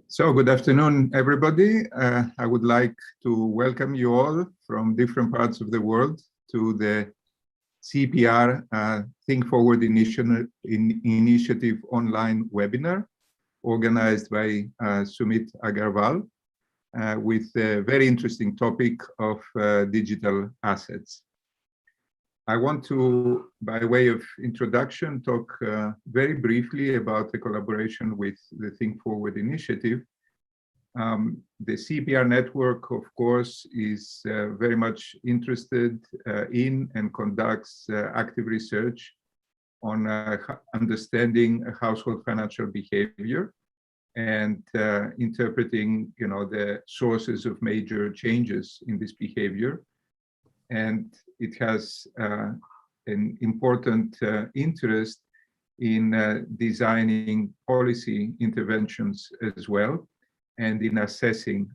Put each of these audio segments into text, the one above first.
So good afternoon, everybody. I would like to welcome you all from different parts of the world to the CEPR Think Forward Initiative online webinar organized by Sumit Agarwal with a very interesting topic of digital assets. I want to, by way of introduction, talk very briefly about the collaboration with the Think Forward initiative. The CEPR network, of course, is very much interested in and conducts active research on understanding household financial behavior and interpreting, the sources of major changes in this behavior. And it has an important interest in designing policy interventions as well, and in assessing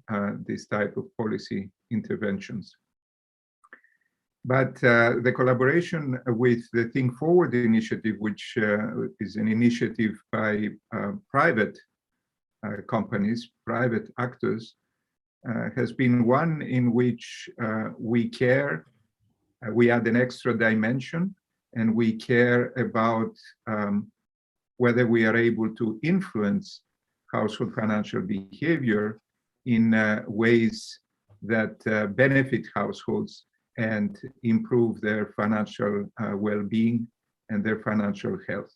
this type of policy interventions. But the collaboration with the Think Forward initiative, which is an initiative by private companies, private actors, has been one in which we care, we add an extra dimension, and we care about whether we are able to influence household financial behavior in ways that benefit households and improve their financial well-being and their financial health.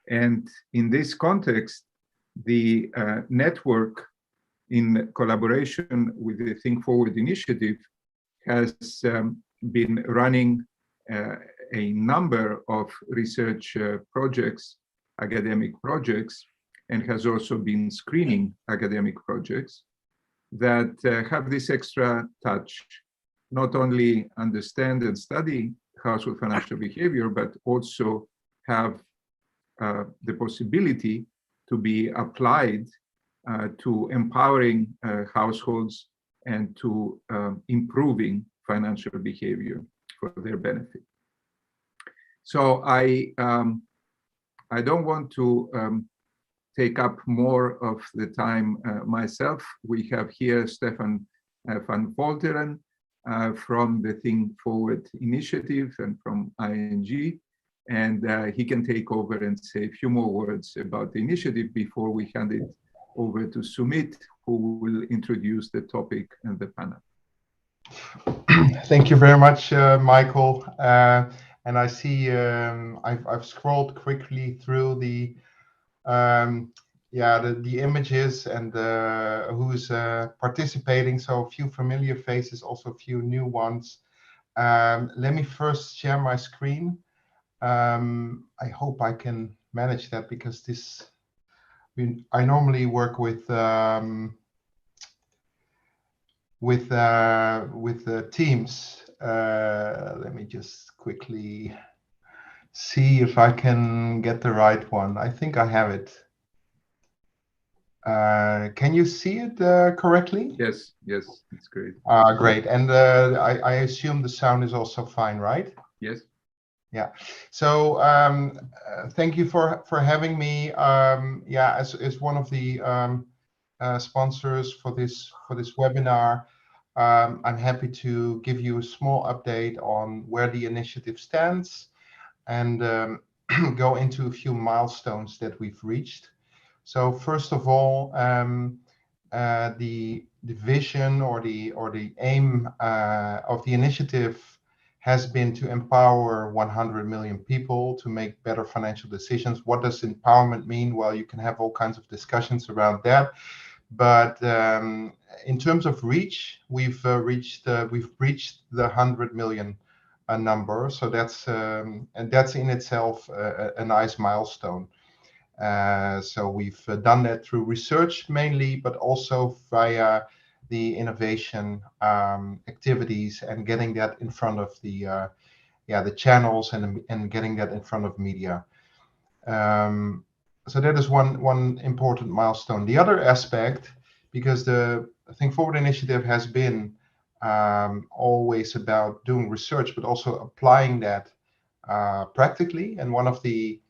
And in this context, the network, in collaboration with the Think Forward initiative, has been running a number of research projects, academic projects, and has also been screening academic projects that have this extra touch, not only understand and study household financial behavior, but also have the possibility to be applied to empowering households and to improving financial behavior for their benefit. So I don't want to take up more of the time myself. We have here Stefan van Volteren from the Think Forward initiative and from ING, and he can take over and say a few more words about the initiative before we hand it over to Sumit, who will introduce the topic and the panel. Thank you very much, Michael. And I see I've scrolled quickly through the images and who's participating. So a few familiar faces, also a few new ones. Let me first share my screen. I hope I can manage that because I normally work with Teams. Let me just quickly see if I can get the right one. I think I have it. Can you see it correctly? Yes, it's great. Great. And I assume the sound is also fine, right? Yes. Yeah. So thank you for having me. As one of the sponsors for this webinar, I'm happy to give you a small update on where the initiative stands and go into a few milestones that we've reached. So first of all, the vision or the aim of the initiative has been to empower 100 million people to make better financial decisions. What does empowerment mean? Well, you can have all kinds of discussions around that. But in terms of reach, we've breached the 100 million number. So that's in itself a nice milestone. So we've done that through research mainly, but also via the innovation activities and getting that in front of the channels and getting that in front of media. So that is one important milestone. The other aspect, because the Think Forward initiative has been always about doing research, but also applying that practically. And one of the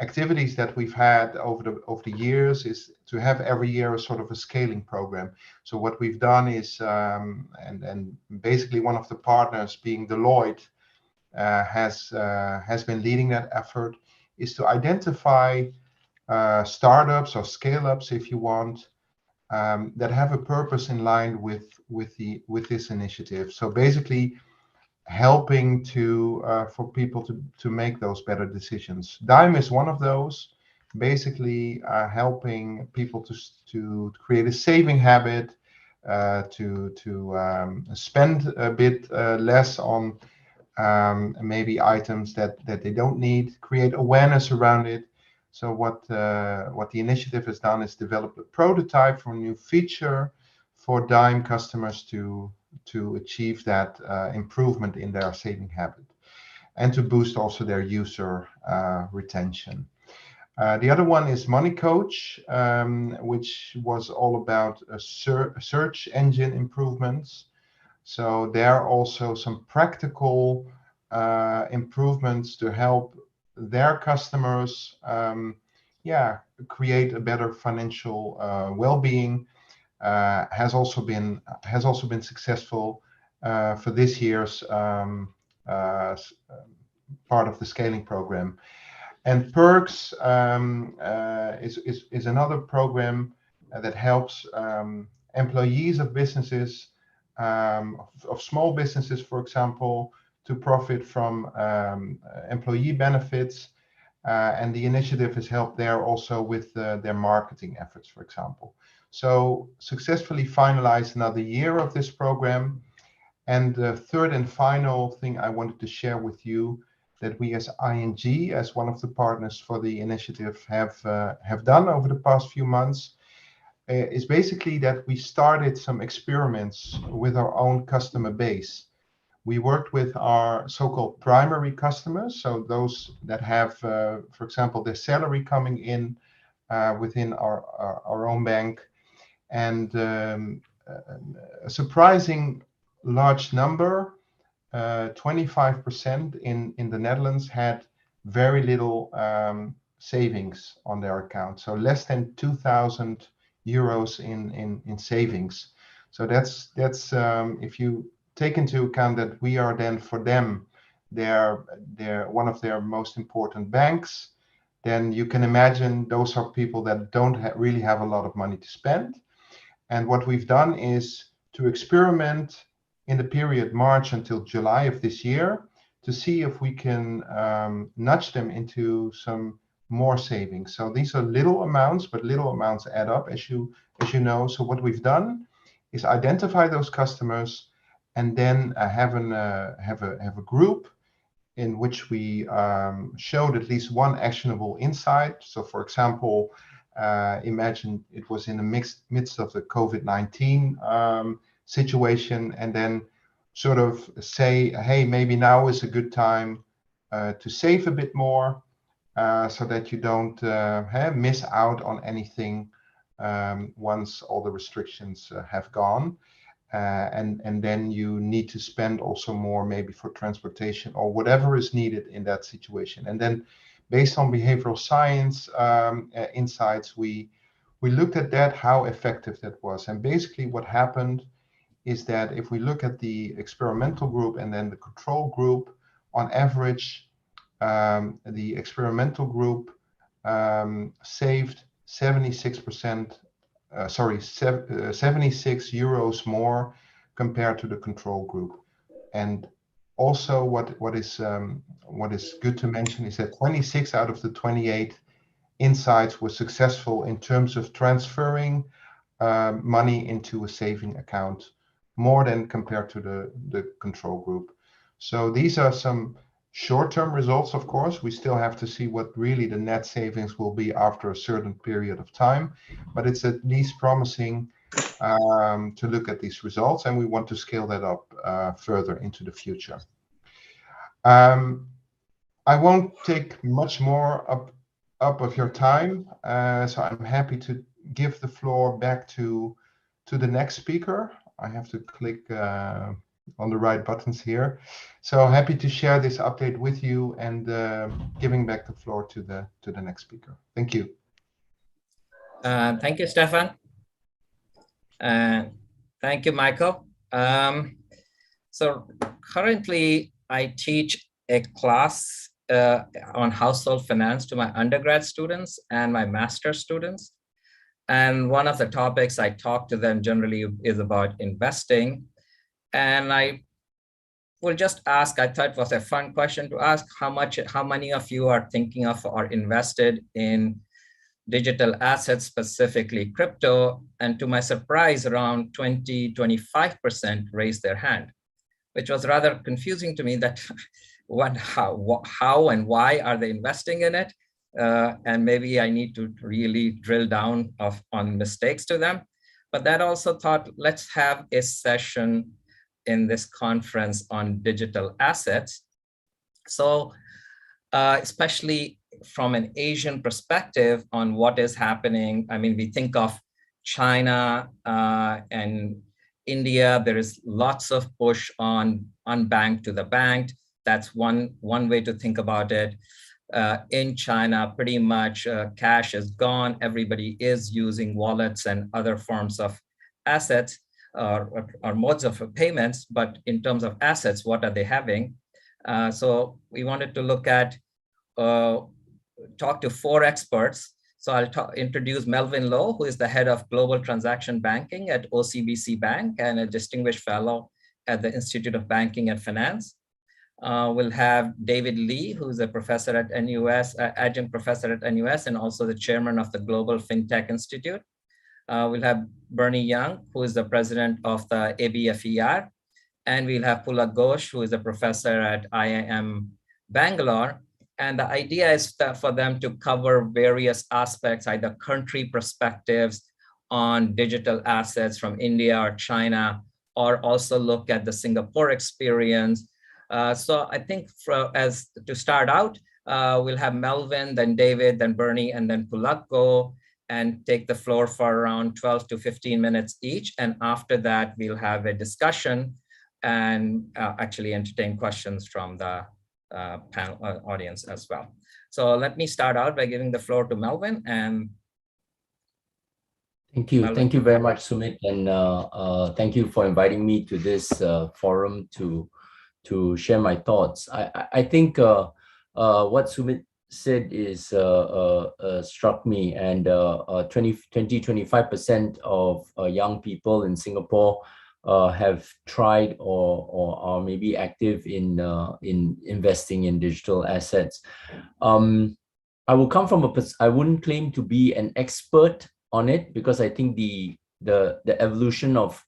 activities that we've had over the years is to have every year a sort of a scaling program. So what we've done is, and basically one of the partners being Deloitte has been leading that effort, is to identify startups or scale-ups, if you want, that have a purpose in line with this initiative. So basically, helping for people to make those better decisions. Dime is one of those, basically helping people to create a saving habit, to spend a bit less on maybe items that they don't need, create awareness around it. So what the initiative has done is develop a prototype for a new feature for Dime customers to achieve that improvement in their saving habit, and to boost also their user retention. The other one is Money Coach, which was all about search engine improvements. So there are also some practical improvements to help their customers create a better financial well-being. Has also been successful for this year's part of the scaling program. And Perks is another program that helps employees of businesses, of small businesses, for example, to profit from employee benefits. And the initiative has helped there also with their marketing efforts, for example. So successfully finalized another year of this program. And the third and final thing I wanted to share with you, that we as ING, as one of the partners for the initiative, have done over the past few months, is basically that we started some experiments with our own customer base. We worked with our so-called primary customers, so those that have, for example, their salary coming in within our own bank. And a surprising large number, 25% in the Netherlands, had very little savings on their account. So less than 2,000 euros in savings. So that's if you take into account that we are then for them, they're one of their most important banks, then you can imagine those are people that don't really have a lot of money to spend. And what we've done is to experiment in the period March until July of this year to see if we can nudge them into some more savings. So these are little amounts, but little amounts add up, as you know. So what we've done is identify those customers, and then have a group in which we showed at least one actionable insight. So, for example, imagine it was in the midst of the COVID-19 situation, and then sort of say, hey, maybe now is a good time to save a bit more, so that you don't miss out on anything once all the restrictions have gone. And then you need to spend also more maybe for transportation or whatever is needed in that situation. And then based on behavioral science insights, we looked at that, how effective that was. And basically what happened is that if we look at the experimental group and then the control group, on average, the experimental group saved 76 euros more compared to the control group. And also what is good to mention is that 26 out of the 28 insights were successful in terms of transferring money into a saving account, more than compared to the control group. So these are some short-term results. Of course, we still have to see what really the net savings will be after a certain period of time, but it's at least promising to look at these results, and we want to scale that up further into the future. I won't take much more up of your time, so I'm happy to give the floor back to the next speaker. I have to click on the right buttons here. So happy to share this update with you, and giving back the floor to the next speaker. Thank you. Thank you, Stefan. Thank you, Michael. So currently, I teach a class on household finance to my undergrad students and my master's students. And one of the topics I talk to them generally is about investing. And I will just ask, I thought it was a fun question to ask, how many of you are thinking of or invested in digital assets, specifically crypto? And to my surprise, around 20-25% raised their hand, which was rather confusing to me that how and why are they investing in it? And maybe I need to really drill down on mistakes to them. But that also thought, let's have a session in this conference on digital assets. So especially from an Asian perspective on what is happening. I mean, we think of China and India, there is lots of push on unbanked to the banked. That's one way to think about it. In China, pretty much cash is gone. Everybody is using wallets and other forms of assets or modes of payments. But in terms of assets, what are they having? So we wanted to look at, talk to 4 experts. So I'll introduce Melvin Lowe, who is the head of global transaction banking at OCBC Bank and a distinguished fellow at the Institute of Banking and Finance. We'll have David Lee, who's a professor at NUS, adjunct professor at NUS, and also the chairman of the Global FinTech Institute. We'll have Bernie Young, who is the president of the ABFER. And we'll have Pulak Ghosh, who is a professor at IIM Bangalore. And the idea is for them to cover various aspects, either country perspectives on digital assets from India or China, or also look at the Singapore experience. So I think to start out, we'll have Melvin, then David, then Bernie, and then Pulak go and take the floor for around 12 to 15 minutes each. And after that, we'll have a discussion and actually entertain questions from the panel audience as well. So let me start out by giving the floor to Melvin. And thank you. Melvin. Thank you very much, Sumit. And thank you for inviting me to this forum to share my thoughts. I think what Sumit said is struck me, and 20-25% of young people in Singapore have tried or are maybe active in investing in digital assets. I will come from I wouldn't claim to be an expert on it, because I think the evolution of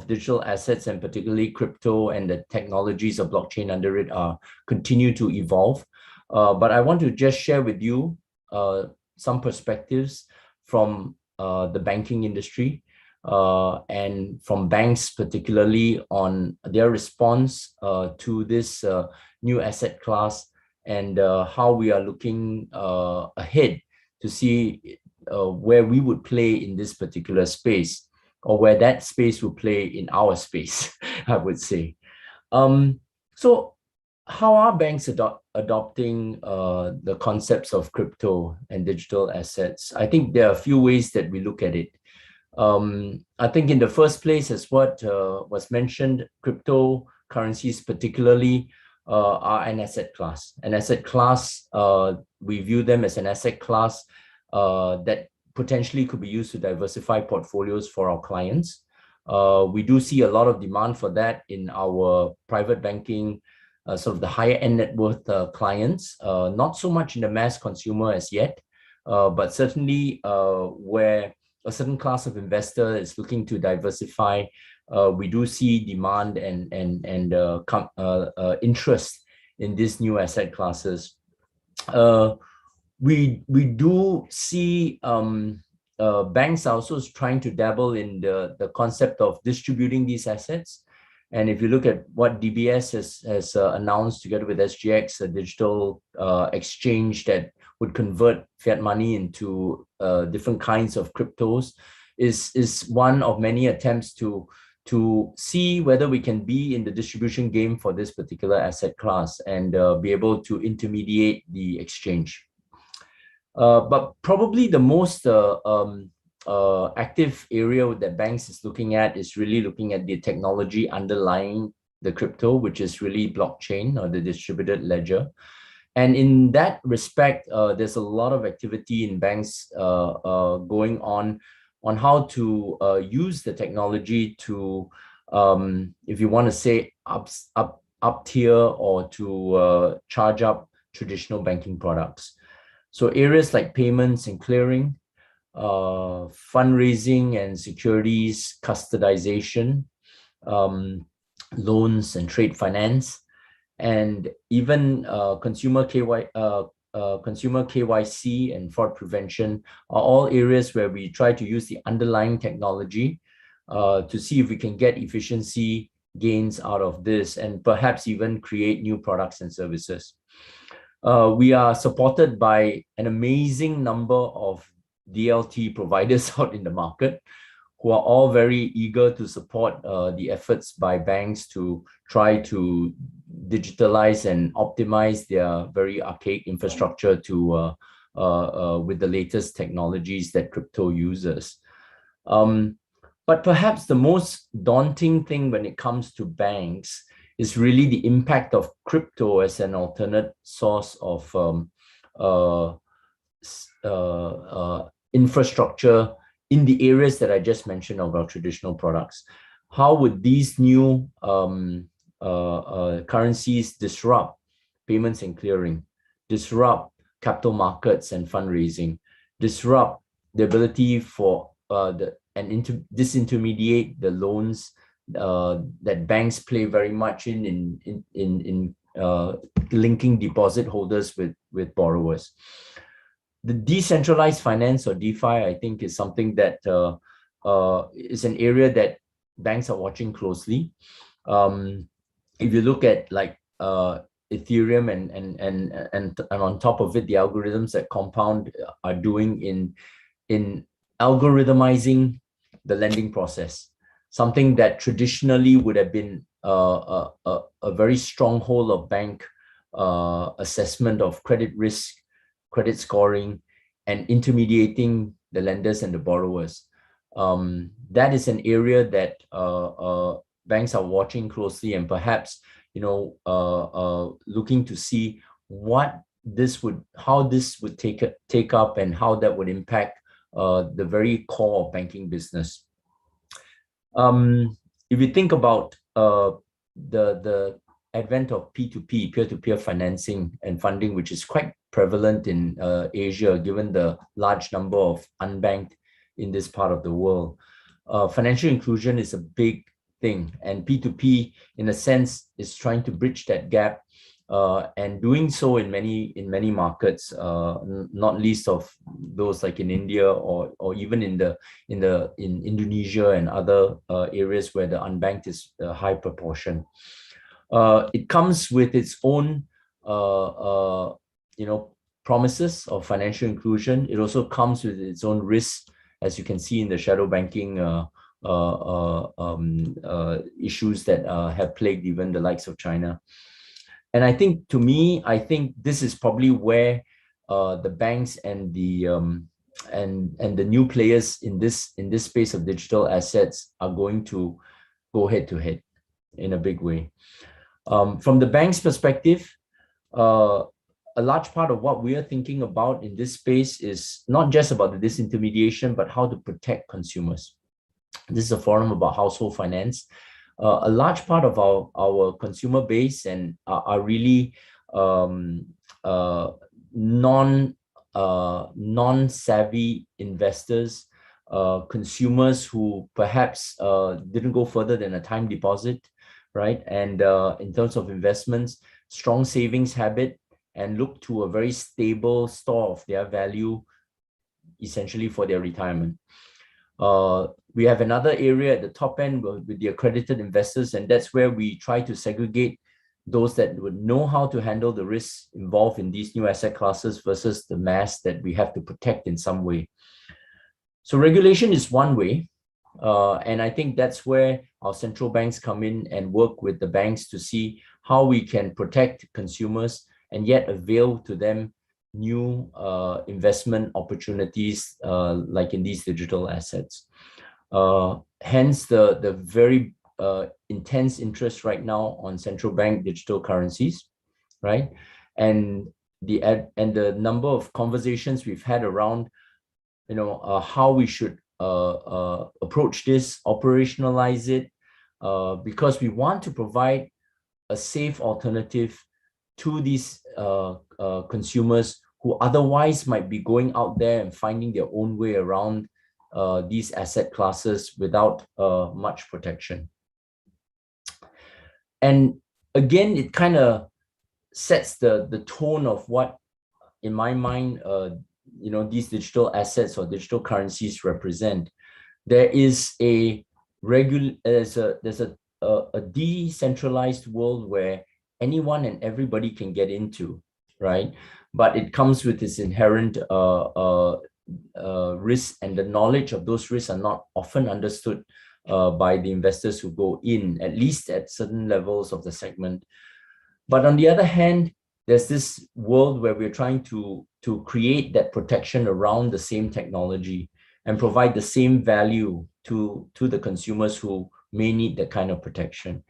digital assets, and particularly crypto and the technologies of blockchain under it, continue to evolve. But I want to just share with you some perspectives from the banking industry and from banks, particularly on their response to this new asset class, and how we are looking ahead to see where we would play in this particular space, or where that space will play in our space, I would say. So how are banks adopting the concepts of crypto and digital assets? I think there are a few ways that we look at it. I think in the first place, as what was mentioned, cryptocurrencies particularly are an asset class. An asset class, we view them as an asset class that potentially could be used to diversify portfolios for our clients. We do see a lot of demand for that in our private banking, sort of the higher end net worth clients, not so much in the mass consumer as yet, but certainly where a certain class of investor is looking to diversify, we do see demand and interest in these new asset classes. We do see banks are also trying to dabble in the concept of distributing these assets. And if you look at what DBS has announced together with SGX, a digital exchange that would convert fiat money into different kinds of cryptos, is one of many attempts to to see whether we can be in the distribution game for this particular asset class and be able to intermediate the exchange. But probably the most active area that banks is looking at is really looking at the technology underlying the crypto, which is really blockchain or the distributed ledger. And in that respect, there's a lot of activity in banks going on how to use the technology to, if you want to say, up tier or to charge up traditional banking products. So areas like payments and clearing, fundraising and securities custodization, loans and trade finance, and even consumer KYC and fraud prevention are all areas where we try to use the underlying technology to see if we can get efficiency gains out of this and perhaps even create new products and services. We are supported by an amazing number of DLT providers out in the market who are all very eager to support the efforts by banks to try to digitalize and optimize their very archaic infrastructure to with the latest technologies that crypto uses. But perhaps the most daunting thing when it comes to banks is really the impact of crypto as an alternate source of infrastructure in the areas that I just mentioned of our traditional products. How would these new currencies disrupt payments and clearing, disrupt capital markets and fundraising, disrupt the ability for disintermediate the loans that banks play very much in linking deposit holders with borrowers. The decentralized finance or DeFi, I think, is something that is an area that banks are watching closely. If you look at like Ethereum and on top of it, the algorithms that Compound are doing in algorithmizing the lending process, something that traditionally would have been a very stronghold of bank assessment of credit risk, credit scoring, and intermediating the lenders and the borrowers. That is an area that banks are watching closely and perhaps, looking to see how this would take up and how that would impact the very core of banking business. If you think about the advent of P2P, peer-to-peer financing and funding, which is quite prevalent in Asia, given the large number of unbanked in this part of the world, financial inclusion is a big thing, and P2P, in a sense, is trying to bridge that gap, and doing so in many markets, not least of those like in India or even in Indonesia and other areas where the unbanked is a high proportion. It comes with its own promises of financial inclusion. It also comes with its own risks, as you can see in the shadow banking issues that have plagued even the likes of China. And I think, to me, this is probably where the banks and the new players in this space of digital assets are going to go head to head in a big way. From the bank's perspective, a large part of what we are thinking about in this space is not just about the disintermediation, but how to protect consumers. This is a forum about household finance. A large part of our consumer base and are really non-savvy investors, consumers who perhaps didn't go further than a time deposit, right? And in terms of investments, strong savings habit, and look to a very stable store of their value, essentially for their retirement. We have another area at the top end with the accredited investors, and that's where we try to segregate those that would know how to handle the risks involved in these new asset classes versus the mass that we have to protect in some way. So regulation is one way, And I think that's where our central banks come in and work with the banks to see how we can protect consumers and yet avail to them new investment opportunities like in these digital assets. Hence the very intense interest right now on central bank digital currencies, right? And the number of conversations we've had around, how we should approach this, operationalize it, because we want to provide a safe alternative to these consumers who otherwise might be going out there and finding their own way around these asset classes without much protection. And again, it kind of sets the tone of what, in my mind, these digital assets or digital currencies represent. There is a decentralized world where anyone and everybody can get into, right? But it comes with its inherent risks, and the knowledge of those risks are not often understood by the investors who go in, at least at certain levels of the segment. But on the other hand, there's this world where we're trying to create that protection around the same technology and provide the same value to the consumers who may need that kind of protection.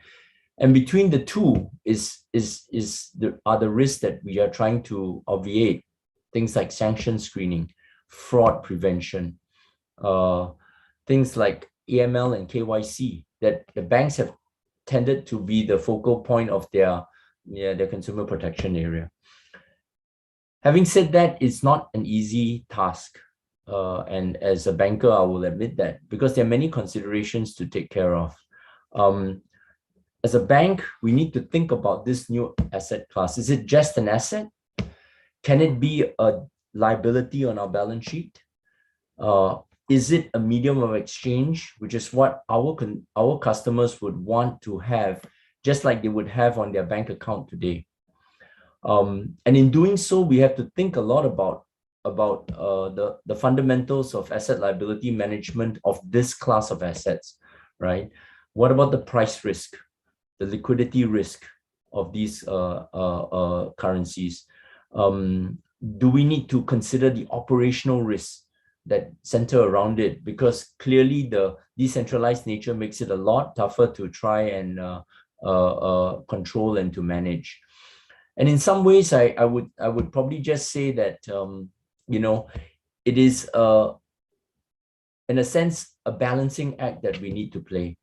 And between the two are the risks that we are trying to obviate, things like sanction screening, fraud prevention, things like AML and KYC that the banks have tended to be the focal point of their consumer protection area. Having said that, it's not an easy task. And as a banker, I will admit that, because there are many considerations to take care of. As a bank, we need to think about this new asset class. Is it just an asset? Can it be a liability on our balance sheet? Is it a medium of exchange, which is what our customers would want to have, just like they would have on their bank account today? And in doing so, we have to think a lot about the fundamentals of asset liability management of this class of assets, right? What about the price risk, the liquidity risk of these currencies? Do we need to consider the operational risks that center around it? Because clearly the decentralized nature makes it a lot tougher to try and control and to manage. And in some ways, I would probably just say that it is in a sense a balancing act that we need to play.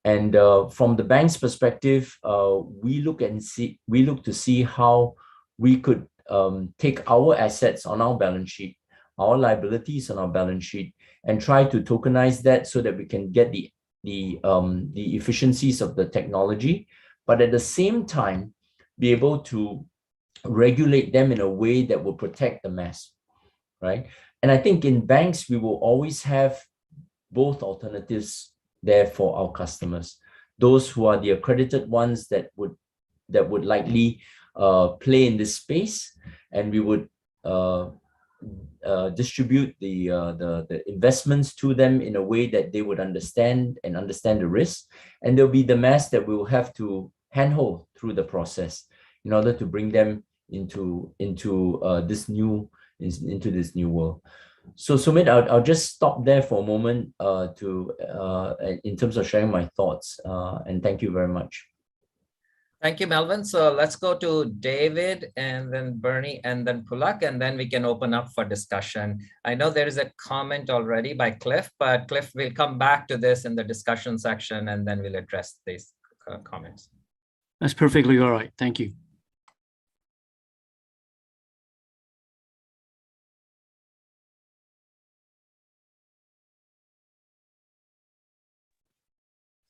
And from the bank's perspective, we look to see how we could take our assets on our balance sheet, our liabilities on our balance sheet, and try to tokenize that so that we can get the efficiencies of the technology, but at the same time be able to regulate them in a way that will protect the mass, right? And I think in banks, we will always have both alternatives there for our customers. Those who are the accredited ones that would likely play in this space, and we would distribute the investments to them in a way that they would understand the risk. And there'll be the mass that we will have to handhold through the process in order to bring them into this new world. So Sumit, I'll just stop there for a moment in terms of sharing my thoughts, and thank you very much. Thank you, Melvin. So let's go to David and then Bernie and then Pulak, and then we can open up for discussion. I know there is a comment already by Cliff, but Cliff will come back to this in the discussion section, and then we'll address these comments. That's perfectly all right. Thank you.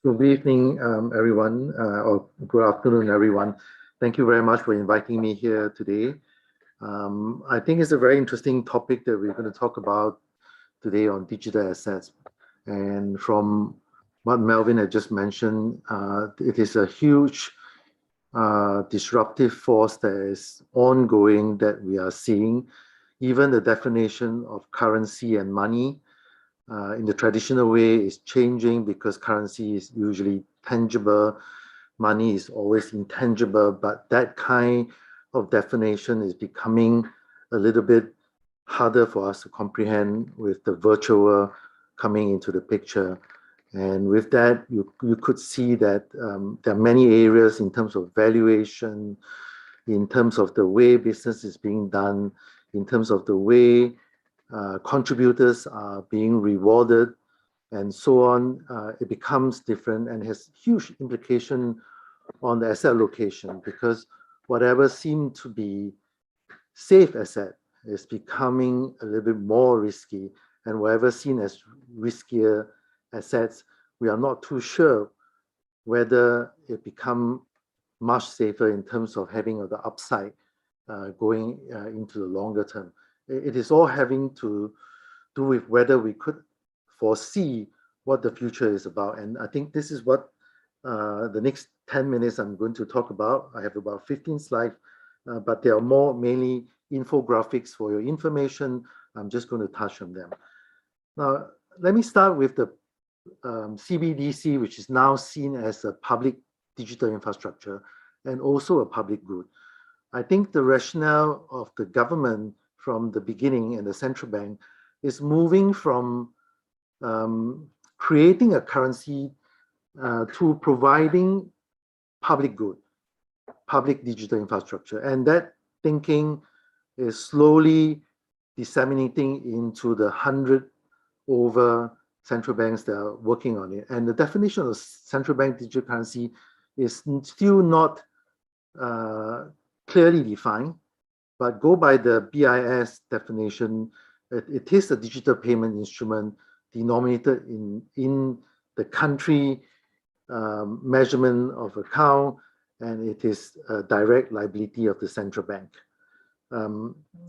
Good evening, everyone, or good afternoon, everyone. Thank you very much for inviting me here today. I think it's a very interesting topic that we're going to talk about today on digital assets. And from what Melvin had just mentioned, it is a huge disruptive force that is ongoing that we are seeing. Even the definition of currency and money in the traditional way is changing because currency is usually tangible, money is always intangible, but that kind of definition is becoming a little bit harder for us to comprehend with the virtual coming into the picture. And with that, you could see that there are many areas in terms of valuation, in terms of the way business is being done, in terms of the way contributors are being rewarded, and so on. It becomes different and has huge implication on the asset allocation, because whatever seemed to be safe asset is becoming a little bit more risky, and whatever seen as riskier assets, we are not too sure whether it become much safer in terms of having the upside going into the longer term. It is all having to do with whether we could foresee what the future is about. And I think this is what the next 10 minutes I'm going to talk about. I have about 15 slides, but there are more mainly infographics for your information. I'm just going to touch on them. Now, let me start with the CBDC, which is now seen as a public digital infrastructure and also a public good. I think the rationale of the government from the beginning and the central bank is moving from creating a currency to providing public good, public digital infrastructure. And that thinking is slowly disseminating into the 100 over central banks that are working on it. And the definition of central bank digital currency is still not clearly defined, but go by the BIS definition, it is a digital payment instrument denominated in the country measurement of account, and it is a direct liability of the central bank.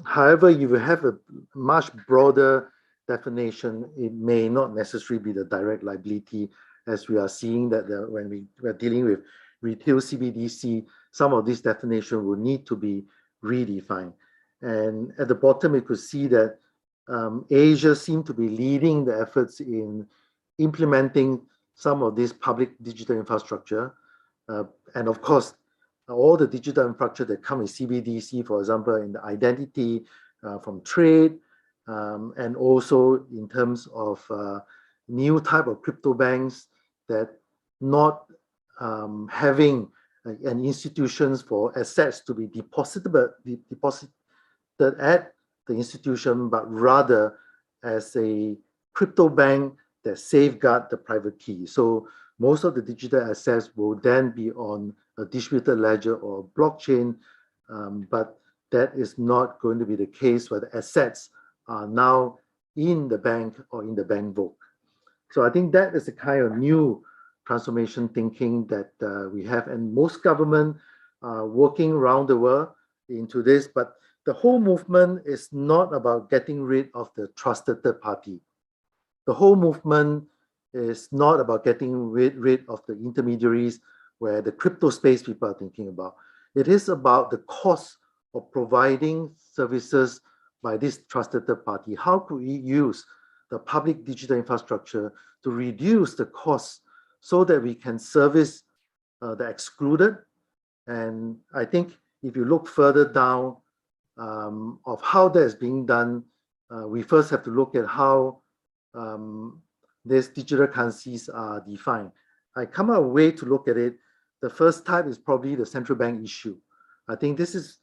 However, you will have a much broader definition. It may not necessarily be the direct liability, as we are seeing that when we are dealing with retail CBDC, some of this definition will need to be redefined. And at the bottom, you could see that Asia seemed to be leading the efforts in implementing some of this public digital infrastructure. And of course, all the digital infrastructure that come with CBDC, for example, in the identity from trade, and also in terms of new type of crypto banks that not having an institutions for assets to be deposited at the institution, but rather as a crypto bank that safeguard the private key. So most of the digital assets will then be on a distributed ledger or blockchain, but that is not going to be the case where the assets are now in the bank or in the bank book. So I think that is the kind of new transformation thinking that we have, and most government are working around the world into this, but the whole movement is not about getting rid of the trusted third party. The whole movement is not about getting rid of the intermediaries where the crypto space people are thinking about. It is about the cost of providing services by this trusted third party. How could we use the public digital infrastructure to reduce the costs so that we can service the excluded? And I think if you look further down of how that is being done, we first have to look at how these digital currencies are defined. I come up with a way to look at it. The first type is probably the central bank issue. I think this is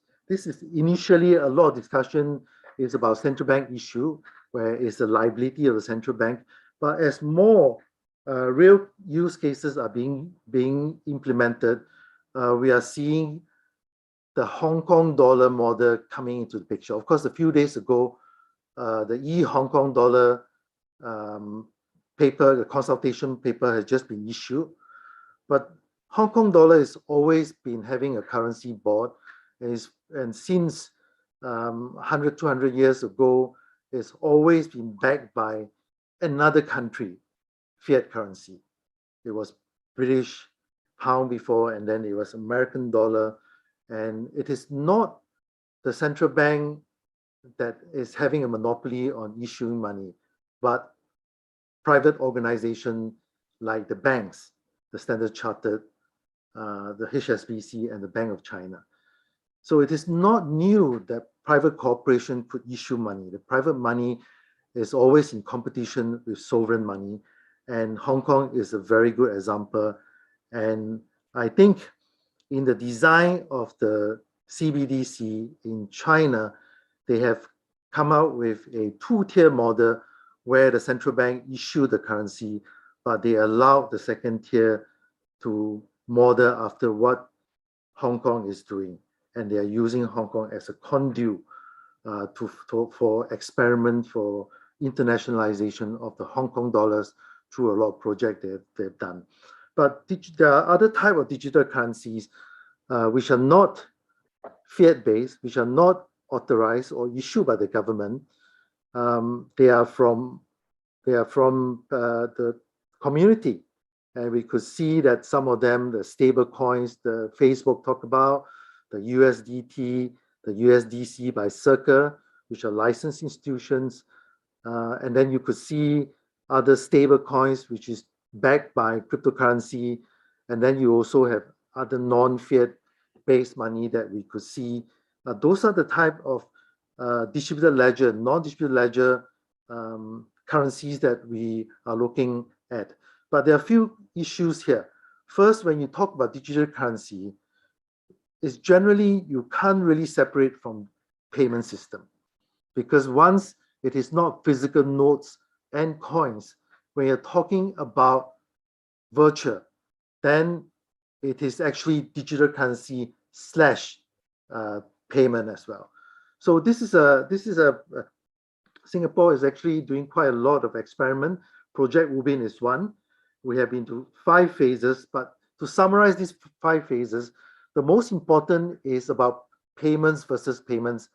initially a lot of discussion is about central bank issue, where it's the liability of the central bank. But as more real use cases are being implemented, we are seeing the Hong Kong dollar model coming into the picture. Of course, a few days ago, the Hong Kong dollar paper, the consultation paper has just been issued. But Hong Kong dollar has always been having a currency board, and since 100, 200 years ago, it's always been backed by another country, fiat currency. It was British pound before, and then it was American dollar. And it is not the central bank that is having a monopoly on issuing money, but private organization like the banks, the Standard Chartered, the HSBC, and the Bank of China. So it is not new that private corporation could issue money. The private money is always in competition with sovereign money, and Hong Kong is a very good example. And I think in the design of the CBDC in China, they have come out with a two-tier model where the central bank issued the currency, but they allowed the second tier to model after what Hong Kong is doing. And they are using Hong Kong as a conduit for experiment for internationalization of the Hong Kong dollars through a lot of projects they've done. But there are other type of digital currencies which are not fiat-based, which are not authorized or issued by the government. They are from the community, and we could see that some of them, the stable coins, the Facebook talked about, the USDT, the USDC by Circle, which are licensed institutions, and then you could see other stable coins which is backed by cryptocurrency, and then you also have other non-fiat based money that we could see. Those are the type of distributed ledger, non-distributed ledger currencies that we are looking at. But there are a few issues here. First, when you talk about digital currency, is generally you can't really separate from payment system, because once it is not physical notes and coins, when you're talking about virtual, then it is actually digital currency / payment as well. So this is a Singapore is actually doing quite a lot of experiment. Project Ubin is one. We have been to 5 phases, but to summarize these 5 phases, the most important is about payments versus payments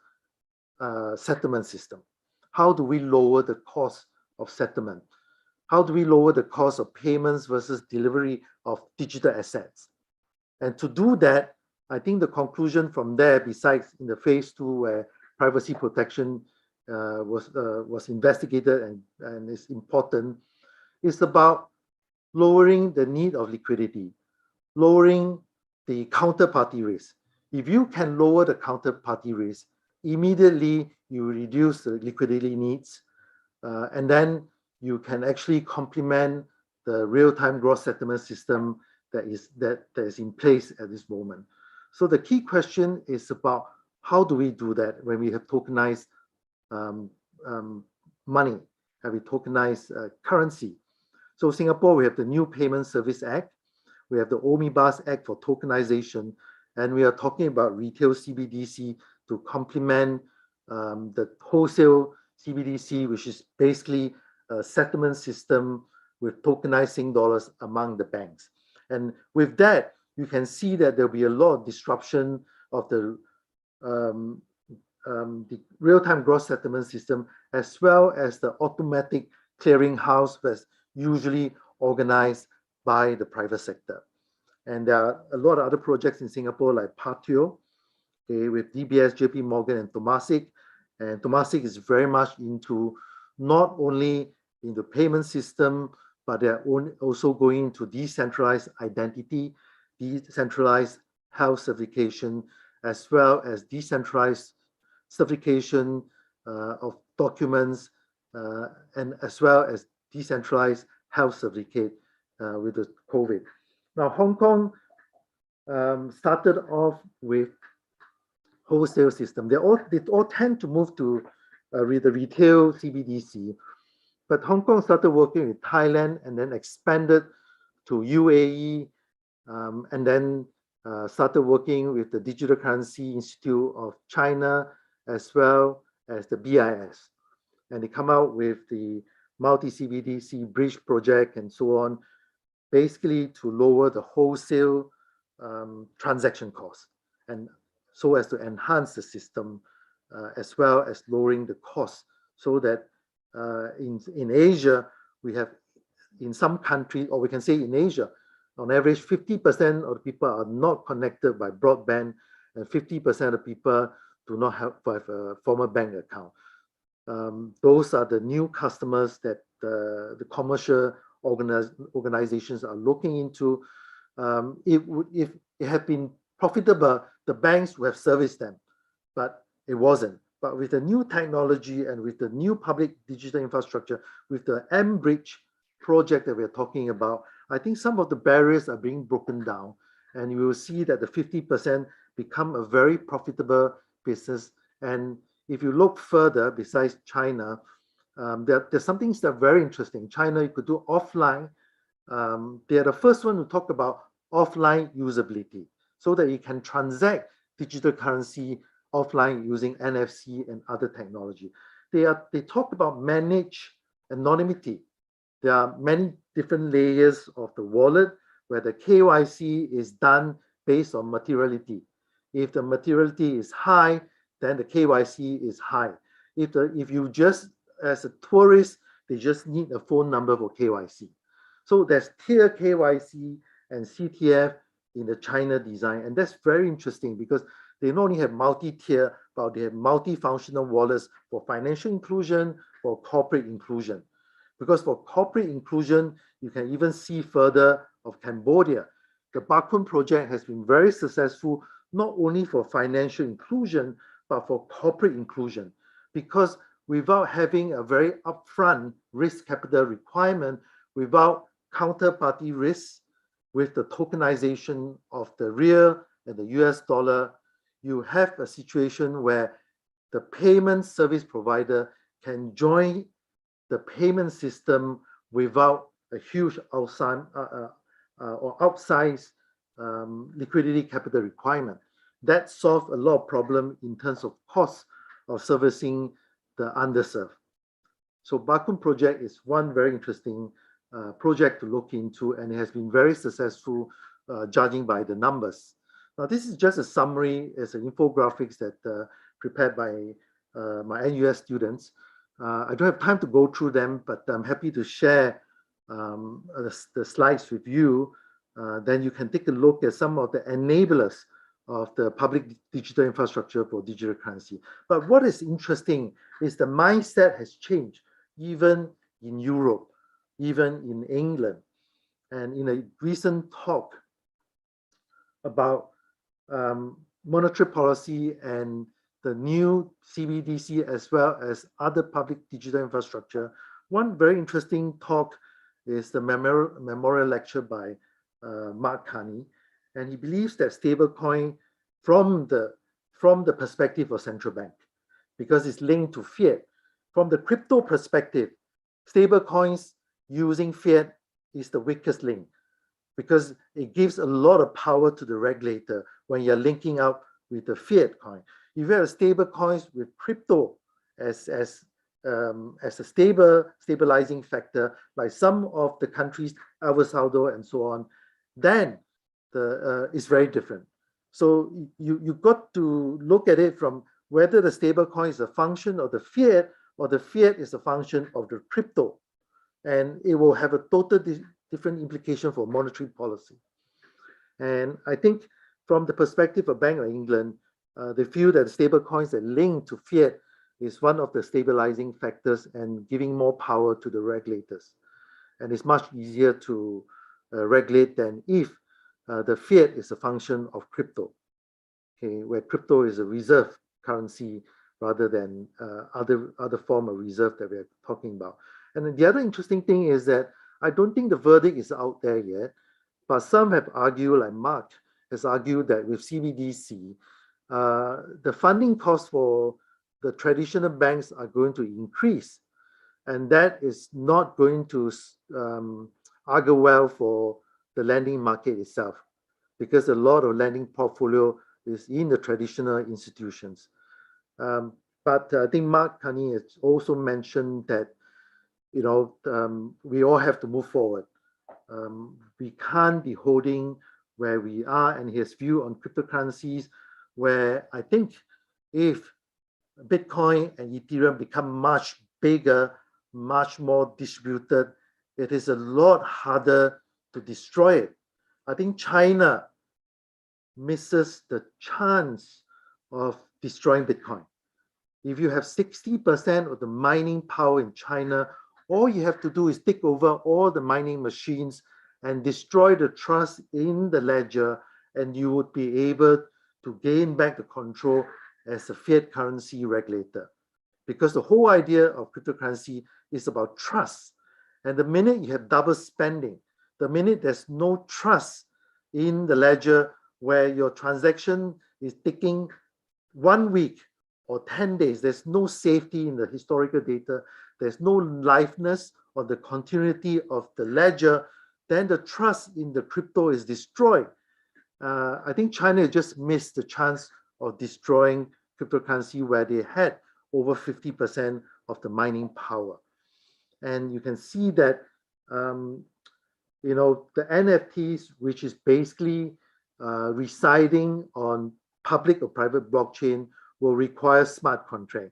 settlement system. How do we lower the cost of settlement? How do we lower the cost of payments versus delivery of digital assets? And to do that, I think the conclusion from there, besides in the phase 2 where privacy protection was investigated and is important, is about lowering the need of liquidity, lowering the counterparty risk. If you can lower the counterparty risk, immediately you reduce the liquidity needs, and then you can actually complement the real-time gross settlement system that is in place at this moment. So the key question is about how do we do that when we have tokenized money, have we tokenized currency? So Singapore, we have the New Payment Service Act, we have the Omnibus Act for tokenization, and we are talking about retail CBDC to complement the wholesale CBDC, which is basically a settlement system with tokenizing dollars among the banks. And with that, you can see that there'll be a lot of disruption of the real-time gross settlement system, as well as the automatic clearinghouse that's usually organized by the private sector. And there are a lot of other projects in Singapore like Patio, with DBS, JP Morgan, and Temasek. And Temasek is very much into not only in the payment system, but they're also going to decentralized identity, decentralized health certification, as well as decentralized certification of documents, and as well as decentralized health certificate with the COVID. Now, Hong Kong started off with wholesale system. They all tend to move to the retail CBDC, but Hong Kong started working with Thailand and then expanded to UAE, and then started working with the Digital Currency Institute of China, as well as the BIS. And they come out with the multi-CBDC bridge project and so on, basically to lower the wholesale transaction costs, and so as to enhance the system, as well as lowering the cost, so that in Asia, we have, in some countries, or we can say in Asia, on average, 50% of the people are not connected by broadband, and 50% of people do not have a formal bank account. Those are the new customers that the commercial organizations are looking into. If it had been profitable, the banks would have serviced them, but it wasn't. But with the new technology and with the new public digital infrastructure, with the M-Bridge project that we're talking about, I think some of the barriers are being broken down, and you will see that the 50% become a very profitable business. And if you look further, besides China, there's some things that are very interesting. China, you could do offline. They are the first one to talk about offline usability, so that you can transact digital currency offline using NFC and other technology. They talk about managed anonymity. There are many different layers of the wallet where the KYC is done based on materiality. If the materiality is high, then the KYC is high. If you just, as a tourist, they just need a phone number for KYC. So there's tier KYC and CTF in the China design. And that's very interesting because they not only have multi-tier, but they have multi-functional wallets for financial inclusion, for corporate inclusion. Because for corporate inclusion, you can even see further of Cambodia. The Bakun project has been very successful, not only for financial inclusion, but for corporate inclusion. Because without having a very upfront risk capital requirement, without counterparty risks, with the tokenization of the real and the US dollar, you have a situation where the payment service provider can join the payment system without a huge outsized liquidity capital requirement. That solves a lot of problems in terms of cost of servicing the underserved. So Bakun project is one very interesting project to look into, and it has been very successful, judging by the numbers. Now, this is just a summary as an infographics that prepared by my NUS students. I don't have time to go through them, but I'm happy to share the slides with you. Then you can take a look at some of the enablers of the public digital infrastructure for digital currency. But what is interesting is the mindset has changed, even in Europe, even in England. And in a recent talk about monetary policy and the new CBDC, as well as other public digital infrastructure, one very interesting talk is the memorial lecture by Mark Carney. And he believes that stablecoin from the perspective of central bank, because it's linked to fiat. From the crypto perspective, stablecoins using fiat is the weakest link, because it gives a lot of power to the regulator when you're linking up with the fiat coin. If you have stable coins with crypto as a stabilizing factor, like some of the countries, El Salvador and so on, then it's very different. So you got to look at it from whether the stable coin is a function of the fiat, or the fiat is a function of the crypto. And it will have a totally different implication for monetary policy. And I think from the perspective of Bank of England, they feel that stable coins that link to fiat is one of the stabilizing factors and giving more power to the regulators. And it's much easier to regulate than if the fiat is a function of crypto, okay, where crypto is a reserve currency rather than other form of reserve that we're talking about. And then the other interesting thing is that I don't think the verdict is out there yet, but some have argued, like Mark has argued, that with CBDC, the funding costs for the traditional banks are going to increase. And that is not going to argue well for the lending market itself, because a lot of lending portfolio is in the traditional institutions. But I think Mark Carney has also mentioned that, you know, we all have to move forward. We can't be holding where we are, and his view on cryptocurrencies, where I think if Bitcoin and Ethereum become much bigger, much more distributed, it is a lot harder to destroy it. I think China misses the chance of destroying Bitcoin. If you have 60% of the mining power in China All you have to do is take over all the mining machines and destroy the trust in the ledger, and you would be able to gain back the control as a fiat currency regulator. Because the whole idea of cryptocurrency is about trust. And the minute you have double spending, the minute there's no trust in the ledger where your transaction is taking 1 week or 10 days, there's no safety in the historical data, there's no liveness or the continuity of the ledger, then the trust in the crypto is destroyed. I think China just missed the chance of destroying cryptocurrency where they had over 50% of the mining power. And you can see that, you know, the NFTs, which is basically residing on public or private blockchain, will require smart contract.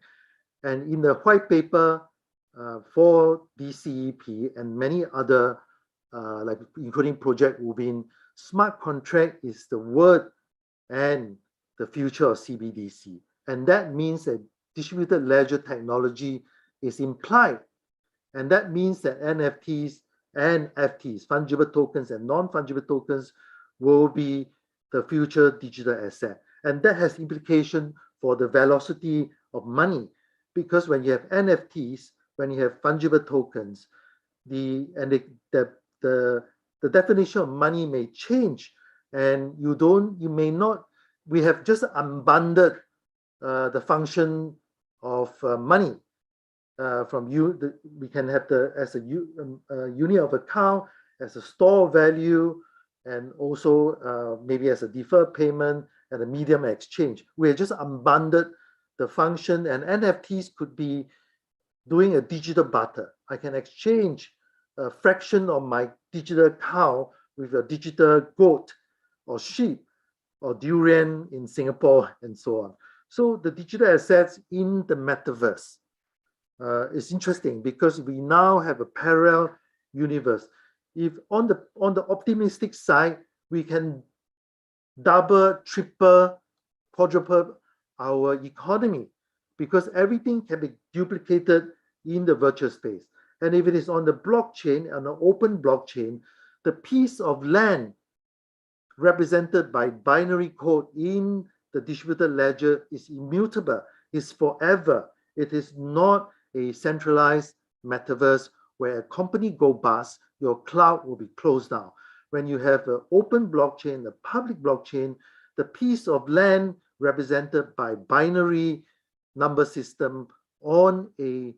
And in the white paper for DCEP and many other, like including Project Ubin, smart contract is the word and the future of CBDC. And that means that distributed ledger technology is implied. And that means that NFTs and FTs, fungible tokens and non-fungible tokens, will be the future digital asset. And that has implication for the velocity of money, because when you have NFTs, when you have fungible tokens, the definition of money may change, and you may not. We have just unbundled the function of money from you. We can have as a unit of account, as a store value, and also maybe as a deferred payment and a medium exchange. We have just unbundled the function, and NFTs could be doing a digital barter. I can exchange a fraction of my digital cow with a digital goat or sheep or durian in Singapore and so on. So the digital assets in the metaverse is interesting because we now have a parallel universe. If on the optimistic side, we can double, triple, quadruple our economy, because everything can be duplicated in the virtual space. And if it is on the blockchain, on an open blockchain, the piece of land represented by binary code in the distributed ledger is immutable, is forever. It is not a centralized metaverse where a company go bust, your cloud will be closed down. When you have an open blockchain, a public blockchain, the piece of land represented by binary number system on a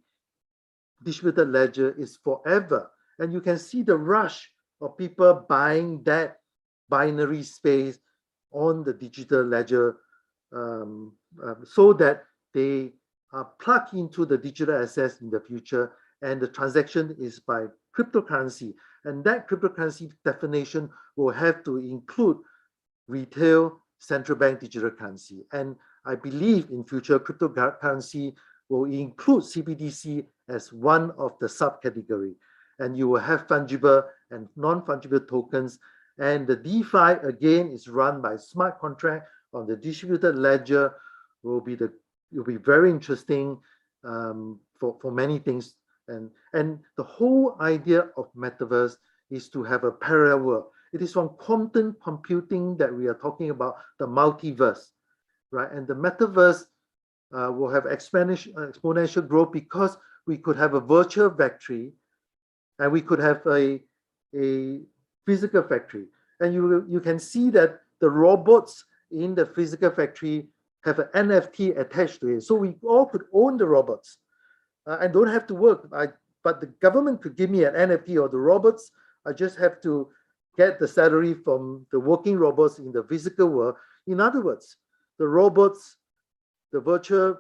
distributed ledger is forever. And you can see the rush of people buying that binary space on the digital ledger so that they are plugged into the digital assets in the future, and the transaction is by cryptocurrency. And that cryptocurrency definition will have to include retail central bank digital currency. And I believe in future cryptocurrency will include CBDC as one of the subcategory. And you will have fungible and non-fungible tokens. And the DeFi, again, is run by smart contract on the distributed ledger. Will be very interesting for many things. And the whole idea of metaverse is to have a parallel world. It is from quantum computing that we are talking about, the multiverse, right? And the metaverse will have exponential growth because we could have a virtual factory and we could have a physical factory. And you can see that the robots in the physical factory have an NFT attached to it. So we all could own the robots and don't have to work. But the government could give me an NFT of the robots. I just have to get the salary from the working robots in the physical world. In other words, the robots, the virtual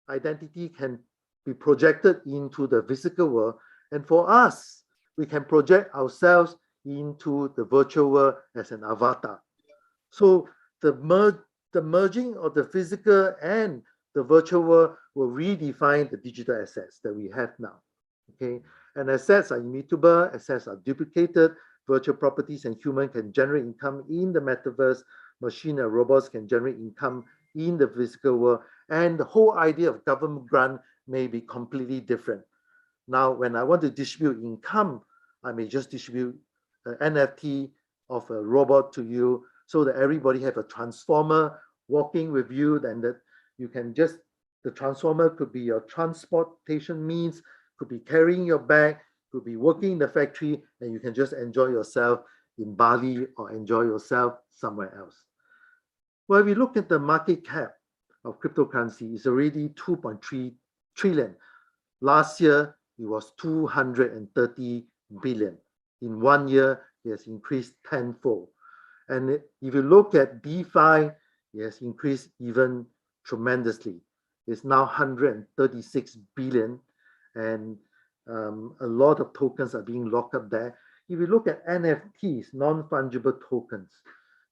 identity can be projected into the physical world. And for us, we can project ourselves into the virtual world as an avatar. So the merging of the physical and the virtual world will redefine the digital assets that we have now. Okay, and assets are immutable, assets are duplicated, virtual properties and human can generate income in the metaverse, machine and robots can generate income in the physical world, and the whole idea of government grant may be completely different. Now, when I want to distribute income, I may just distribute an NFT of a robot to you so that everybody have a transformer walking with you, and that you can just, the transformer could be your transportation means, could be carrying your bag, could be working in the factory, and you can just enjoy yourself in Bali or enjoy yourself somewhere else. Well, if we look at the market cap of cryptocurrency, it's already 2.3 trillion. Last year, it was 230 billion. In 1 year, it has increased tenfold. And if you look at DeFi, it has increased even tremendously. It's now 136 billion, and a lot of tokens are being locked up there. If you look at NFTs, non-fungible tokens,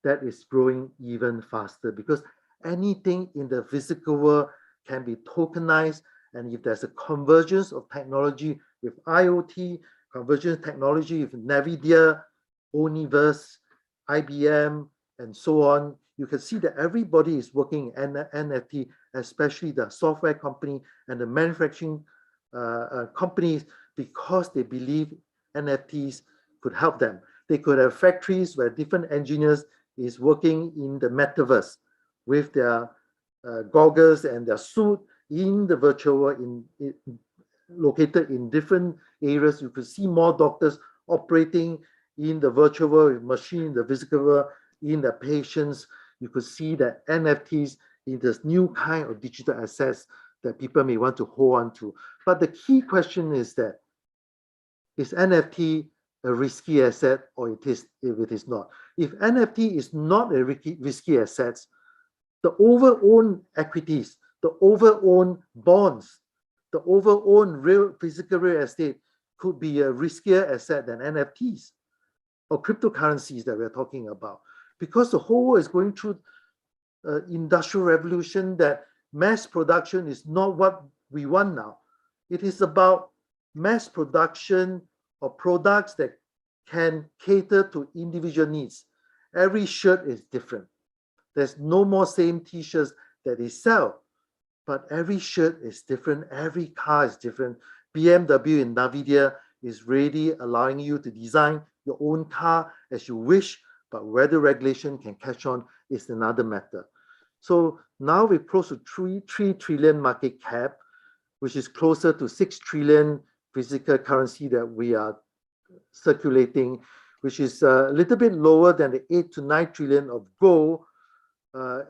that is growing even faster, because anything in the physical world can be tokenized. And if there's a convergence of technology with IoT, convergence technology with NVIDIA, Universe, IBM, and so on, you can see that everybody is working in NFT, especially the software company and the manufacturing companies, because they believe NFTs could help them. They could have factories where different engineers is working in the metaverse with their goggles and their suit in the virtual world, located in different areas. You could see more doctors operating in the virtual world with machine in the physical world, in the patients. You could see that NFTs is this new kind of digital assets that people may want to hold on to. But the key question is that, is NFT a risky asset, or if it is not? If NFT is not a risky asset, the over-owned equities, the over-owned bonds, the over-owned physical real estate could be a riskier asset than NFTs or cryptocurrencies that we're talking about. Because the whole world is going through industrial revolution, that mass production is not what we want now. It is about mass production of products that can cater to individual needs. Every shirt is different. There's no more same t-shirts that they sell, but every shirt is different. Every car is different. BMW and NVIDIA is really allowing you to design your own car as you wish, but whether regulation can catch on is another matter. So now we're close to 3 trillion market cap, which is closer to 6 trillion physical currency that we are circulating, which is a little bit lower than the 8 to 9 trillion of gold.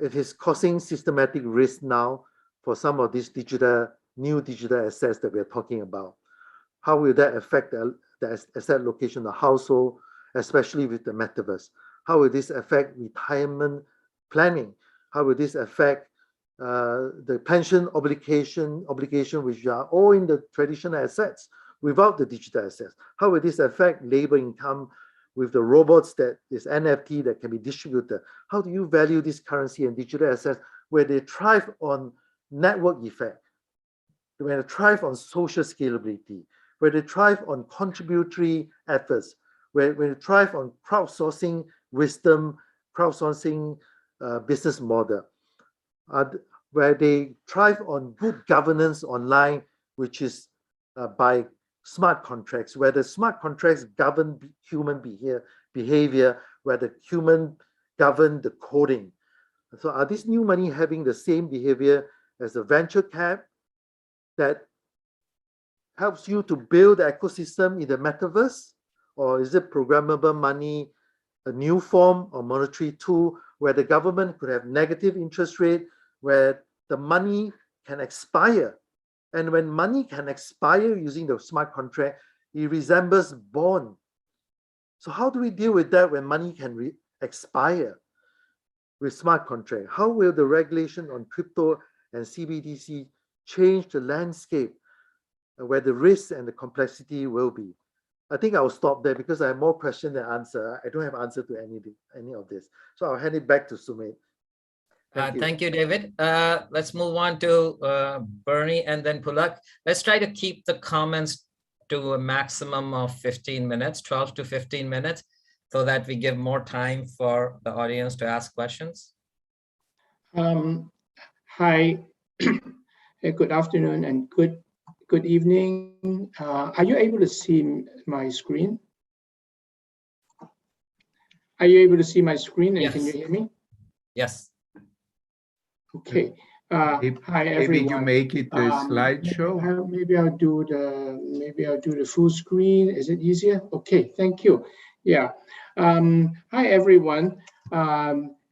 It is causing systematic risk now for some of these new digital assets that we're talking about. How will that affect the asset location of household, especially with the metaverse? How will this affect retirement planning? How will this affect the pension obligation, which are all in the traditional assets without the digital assets? How will this affect labor income with the robots that is NFT that can be distributed? How do you value this currency and digital assets where they thrive on network effect, where they thrive on social scalability, where they thrive on contributory efforts, where they thrive on crowdsourcing wisdom, crowdsourcing business model, where they thrive on good governance online, which is by smart contracts, where the smart contracts govern human behavior, where the human govern the coding. So are these new money having the same behavior as the venture cap that helps you to build the ecosystem in the metaverse? Or is it programmable money, a new form of monetary tool where the government could have negative interest rate, where the money can expire? And when money can expire using the smart contract, it resembles bond. So how do we deal with that when money can expire with smart contract? How will the regulation on crypto and CBDC change the landscape where the risks and the complexity will be? I think I'll stop there because I have more question than answer. I don't have answer to any of this. So I'll hand it back to Sumit. Thank you, David. Let's move on to Bernie and then Pulak. Let's try to keep the comments to a maximum of 15 minutes, 12 to 15 minutes, so that we give more time for the audience to ask questions. Hi, good afternoon and good good evening. Are you able to see my screen? Are you able to see my screen and can you hear me? Yes. Okay. Hi everyone. Maybe you make it a slideshow. Maybe I'll do the full screen. Is it easier? Okay, thank you. Yeah. Hi everyone.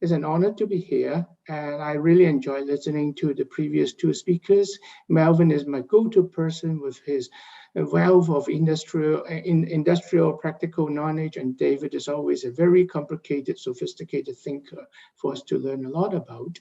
It's an honor to be here, and I really enjoy listening to the previous two speakers. Melvin is my go-to person with his wealth of industrial practical knowledge, and David is always a very complicated, sophisticated thinker for us to learn a lot about.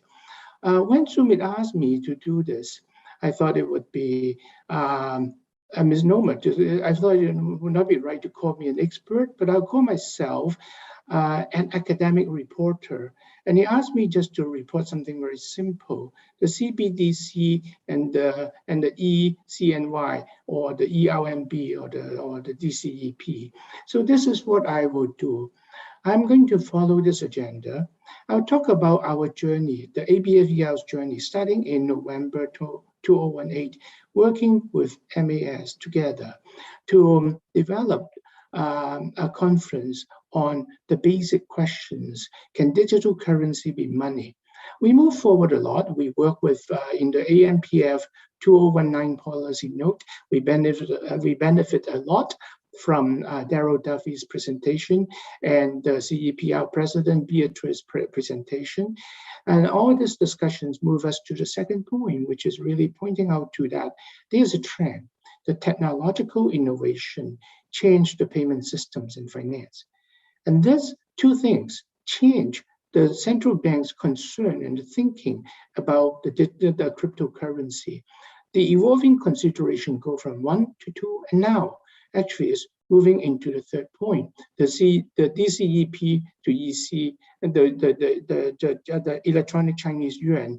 When Sumit asked me to do this, I thought it would be a misnomer. I thought it would not be right to call me an expert, but I'll call myself an academic reporter. And he asked me just to report something very simple: the CBDC and the ECNY, or the ERMB, or the DCEP. So this is what I will do. I'm going to follow this agenda. I'll talk about our journey, the ABFEL's journey, starting in November 2018, working with MAS together to develop a conference on the basic questions: can digital currency be money? We move forward a lot. We work with in the AMPF 2019 policy note. We benefit a lot from Daryl Duffy's presentation and the CEPR President Beatrice's presentation. And all these discussions move us to the second point, which is really pointing out to that there's a trend. The technological innovation changed the payment systems in finance. And these two things change the central bank's concern and the thinking about the cryptocurrency. The evolving consideration go from 1 to 2, and now actually is moving into the third point, the DCEP to EC, the electronic Chinese yuan.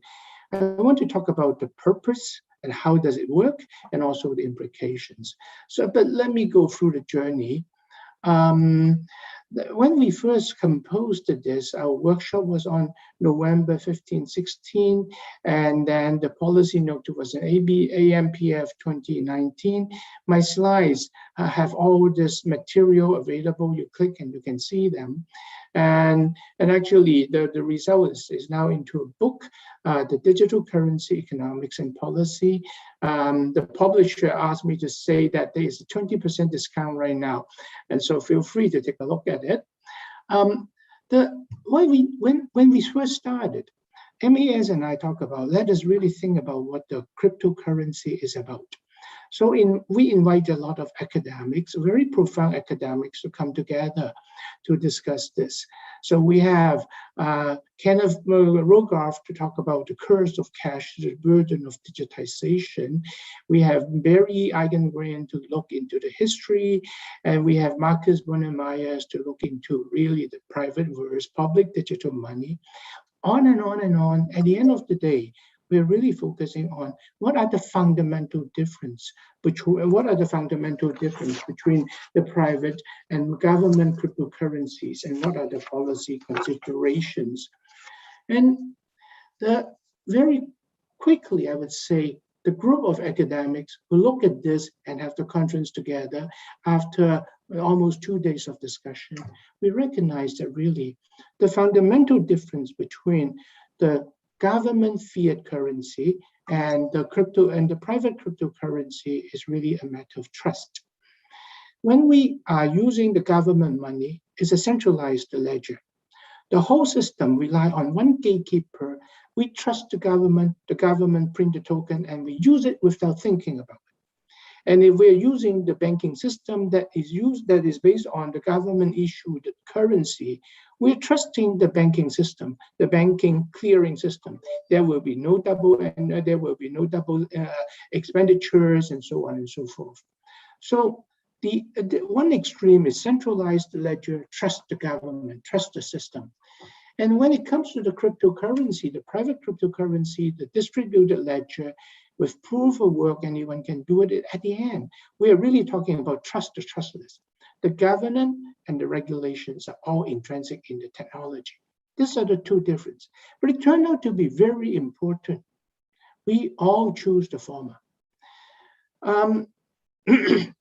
I want to talk about the purpose and how does it work, and also the implications. So, but let me go through the journey. When we first composed this, our workshop was on November 15, 16, and then the policy note was an AMPF 2019. My slides have all this material available. You click and you can see them. And actually, the result is now into a book, The Digital Currency Economics and Policy. The publisher asked me to say that there is a 20% discount right now. And so feel free to take a look at it. When we first started, MAS and I talk about, let us really think about what the cryptocurrency is about. So we invite a lot of academics, very profound academics, to come together to discuss this. So we have Kenneth Rogoff to talk about the curse of cash, the burden of digitization. We have Barry Eigengren to look into the history, and we have Marcus Bonner-Myers to look into really the private versus public digital money. On and on and on. At the end of the day, we're really focusing on what are the fundamental difference between the private and government cryptocurrencies, and what are the policy considerations. And very quickly, I would say, the group of academics who look at this and have the conference together after almost 2 days of discussion, we recognize that really the fundamental difference between the government fiat currency and the private cryptocurrency is really a matter of trust. When we are using the government money, it's a centralized ledger. The whole system relies on one gatekeeper. We trust the government print the token, and we use it without thinking about it. And if we're using the banking system that is based on the government issued currency, we're trusting the banking system, the banking clearing system. There will be no double expenditures, and so on and so forth. So the one extreme is centralized ledger, trust the government, trust the system. And when it comes to the cryptocurrency, the private cryptocurrency, the distributed ledger with proof of work, anyone can do it at the end. We are really talking about trust to trustless. The governance and the regulations are all intrinsic in the technology. These are the two differences. But it turned out to be very important. We all choose the former. Um, the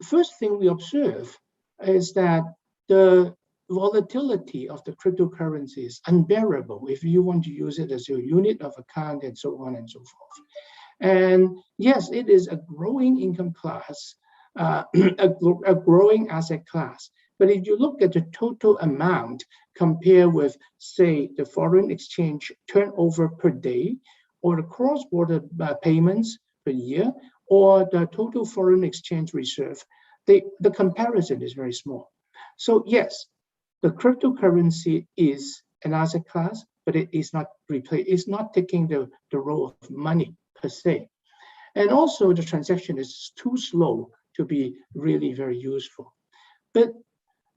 first thing we observe is that the volatility of the cryptocurrency is unbearable if you want to use it as your unit of account and so on and so forth. And yes, it is a growing income class, a growing asset class. But if you look at the total amount compared with, say, the foreign exchange turnover per day, or the cross-border payments per year, or the total foreign exchange reserve, the comparison is very small. So yes, the cryptocurrency is an asset class, but it is not it's not taking the role of money per se. And also the transaction is too slow to be really very useful. But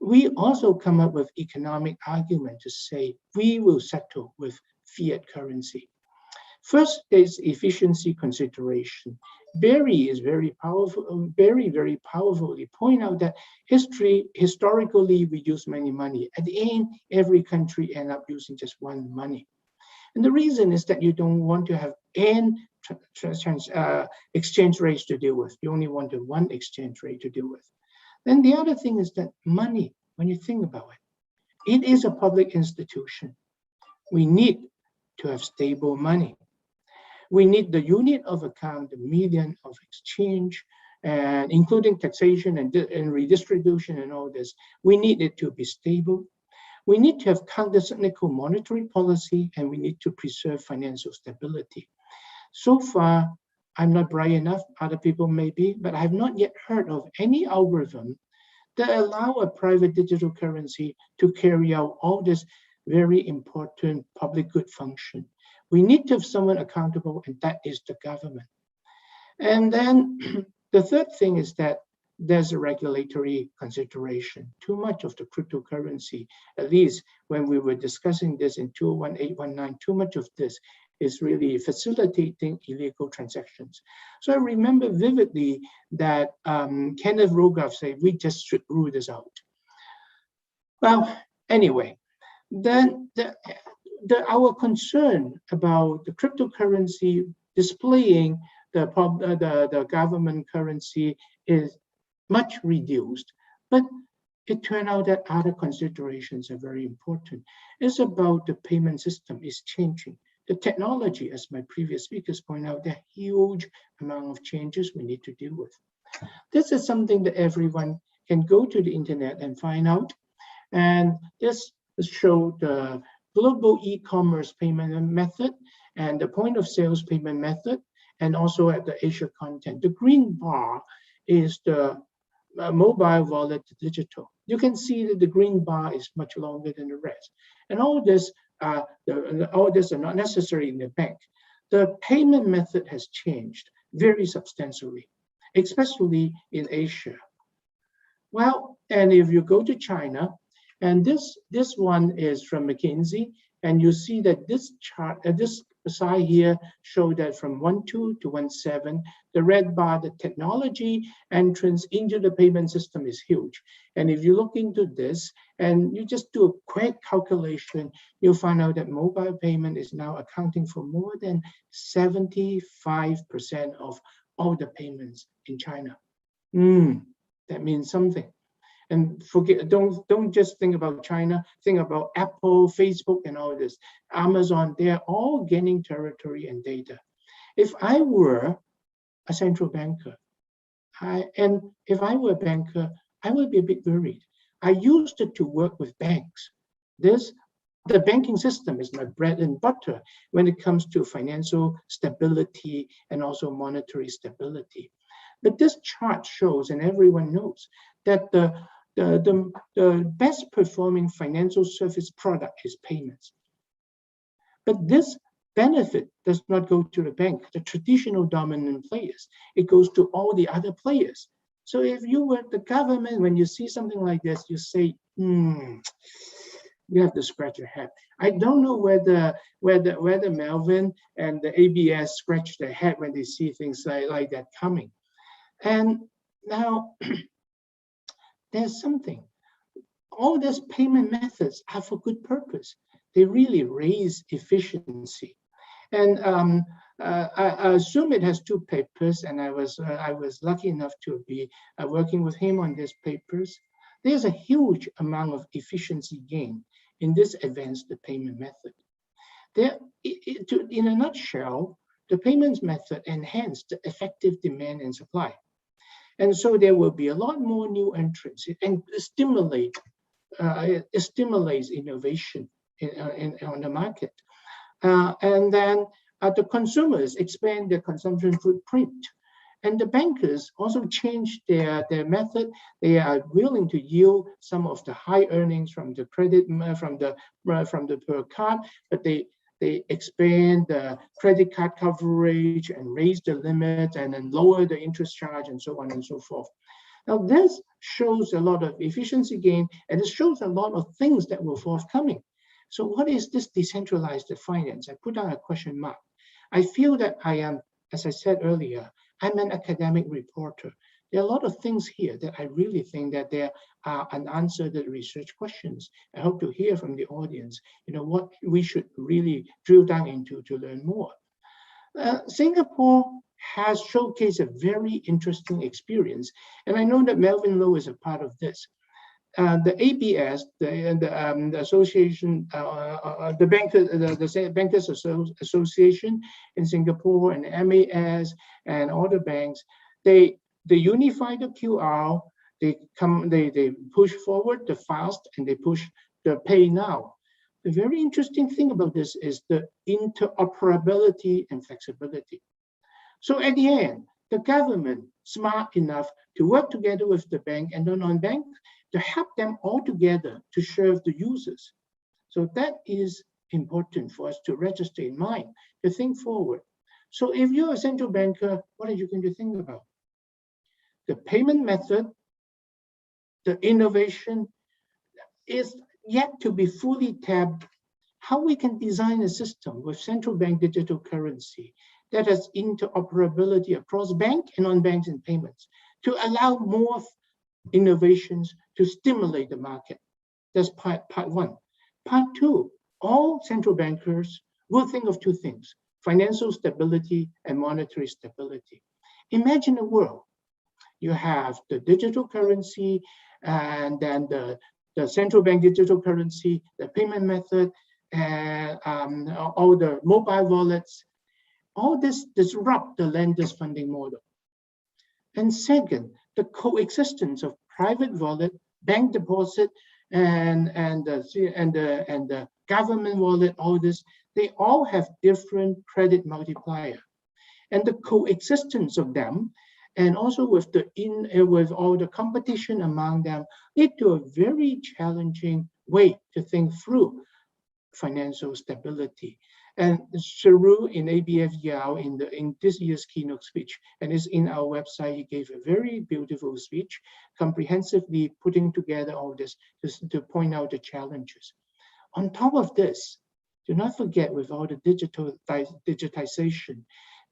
we also come up with economic argument to say we will settle with fiat currency. First, there's efficiency consideration. Barry is very powerful, very powerfully point out that historically, we use many money. At the end, every country end up using just one money. And the reason is that you don't want to have n exchange rates to deal with. You only want the one exchange rate to deal with. Then the other thing is that money, when you think about it, it is a public institution. We need to have stable money. We need the unit of account, the median of exchange, and including taxation and redistribution and all this. We need it to be stable. We need to have countercyclical monetary policy, and we need to preserve financial stability. So far, I'm not bright enough, other people may be, but I have not yet heard of any algorithm that allow a private digital currency to carry out all this very important public good function. We need to have someone accountable, and that is the government. And then the third thing is that there's a regulatory consideration. Too much of the cryptocurrency, at least when we were discussing this in 2018-19, too much of this is really facilitating illegal transactions. So I remember vividly that Kenneth Rogoff said, we just should rule this out. Well, anyway, then our concern about the cryptocurrency displaying the government currency is much reduced, but it turned out that other considerations are very important. It's about the payment system is changing. The technology, as my previous speakers point out, there are huge amount of changes we need to deal with. This is something that everyone can go to the internet and find out. And this showed the global e-commerce payment method and the point of sales payment method, and also at the Asia content. The green bar is the mobile wallet digital. You can see that the green bar is much longer than the rest. And all this are not necessary in the bank. The payment method has changed very substantially, especially in Asia. Well, and if you go to China, and this one is from McKinsey, and you see that this chart, this side here show that from 1.2 to 1.7, the red bar, the technology entrance into the payment system is huge. And if you look into this and you just do a quick calculation, you'll find out that mobile payment is now accounting for more than 75% of all the payments in China. That means something. And forget, don't just think about China, think about Apple, Facebook, and all this. Amazon, they're all gaining territory and data. If I were a central banker, and if I were a banker, I would be a bit worried. I used to work with banks. The banking system is my bread and butter when it comes to financial stability and also monetary stability. But this chart shows, and everyone knows, that the best performing financial service product is payments. But this benefit does not go to the bank, the traditional dominant players. It goes to all the other players. So if you were the government, when you see something like this, you say, you have to scratch your head. I don't know whether Melvin and the ABS scratch their head when they see things like that coming. And now, there's something. All these payment methods are for good purpose. They really raise efficiency. And I assume it has 2 papers, and I was lucky enough to be working with him on these papers. There's a huge amount of efficiency gain in this advanced payment method. In a nutshell, the payments method enhanced the effective demand and supply. And so there will be a lot more new entrants and it stimulates innovation on the market. And then the consumers expand their consumption footprint. And the bankers also change their method. They are willing to yield some of the high earnings from the credit, from the per card, but they expand the credit card coverage and raise the limit and then lower the interest charge and so on and so forth. Now this shows a lot of efficiency gain, and it shows a lot of things that were forthcoming. So what is this decentralized finance? I put down a question mark. I feel that I am, as I said earlier, I'm an academic reporter. There are a lot of things here that I really think that there are unanswered research questions. I hope to hear from the audience, what we should really drill down into to learn more. Singapore has showcased a very interesting experience, and I know that Melvin Low is a part of this. The ABS, the association, the Bankers Association in Singapore, and MAS, and all the banks, they unify the QR. They push forward the fast, and they push the pay now. The very interesting thing about this is the interoperability and flexibility. So at the end, the government smart enough to work together with the bank and the non-bank to help them all together to serve the users. So that is important for us to register in mind, to think forward. So if you're a central banker, what are you going to think about? The payment method, the innovation is yet to be fully tapped. How we can design a system with central bank digital currency that has interoperability across bank and non-banks and payments to allow more innovations to stimulate the market. That's part one. Part two, all central bankers will think of 2 things: financial stability and monetary stability. Imagine a world. You have the digital currency, and then the central bank digital currency, the payment method, and all the mobile wallets. All this disrupt the lender's funding model. And second, the coexistence of private wallet, bank deposit, and the government wallet, all this, they all have different credit multiplier. And the coexistence of them, and also with all the competition among them, lead to a very challenging way to think through financial stability. And Sharu in ABF Yao in this year's keynote speech, and it's in our website, he gave a very beautiful speech, comprehensively putting together all this to point out the challenges. On top of this, do not forget, with all the digitization,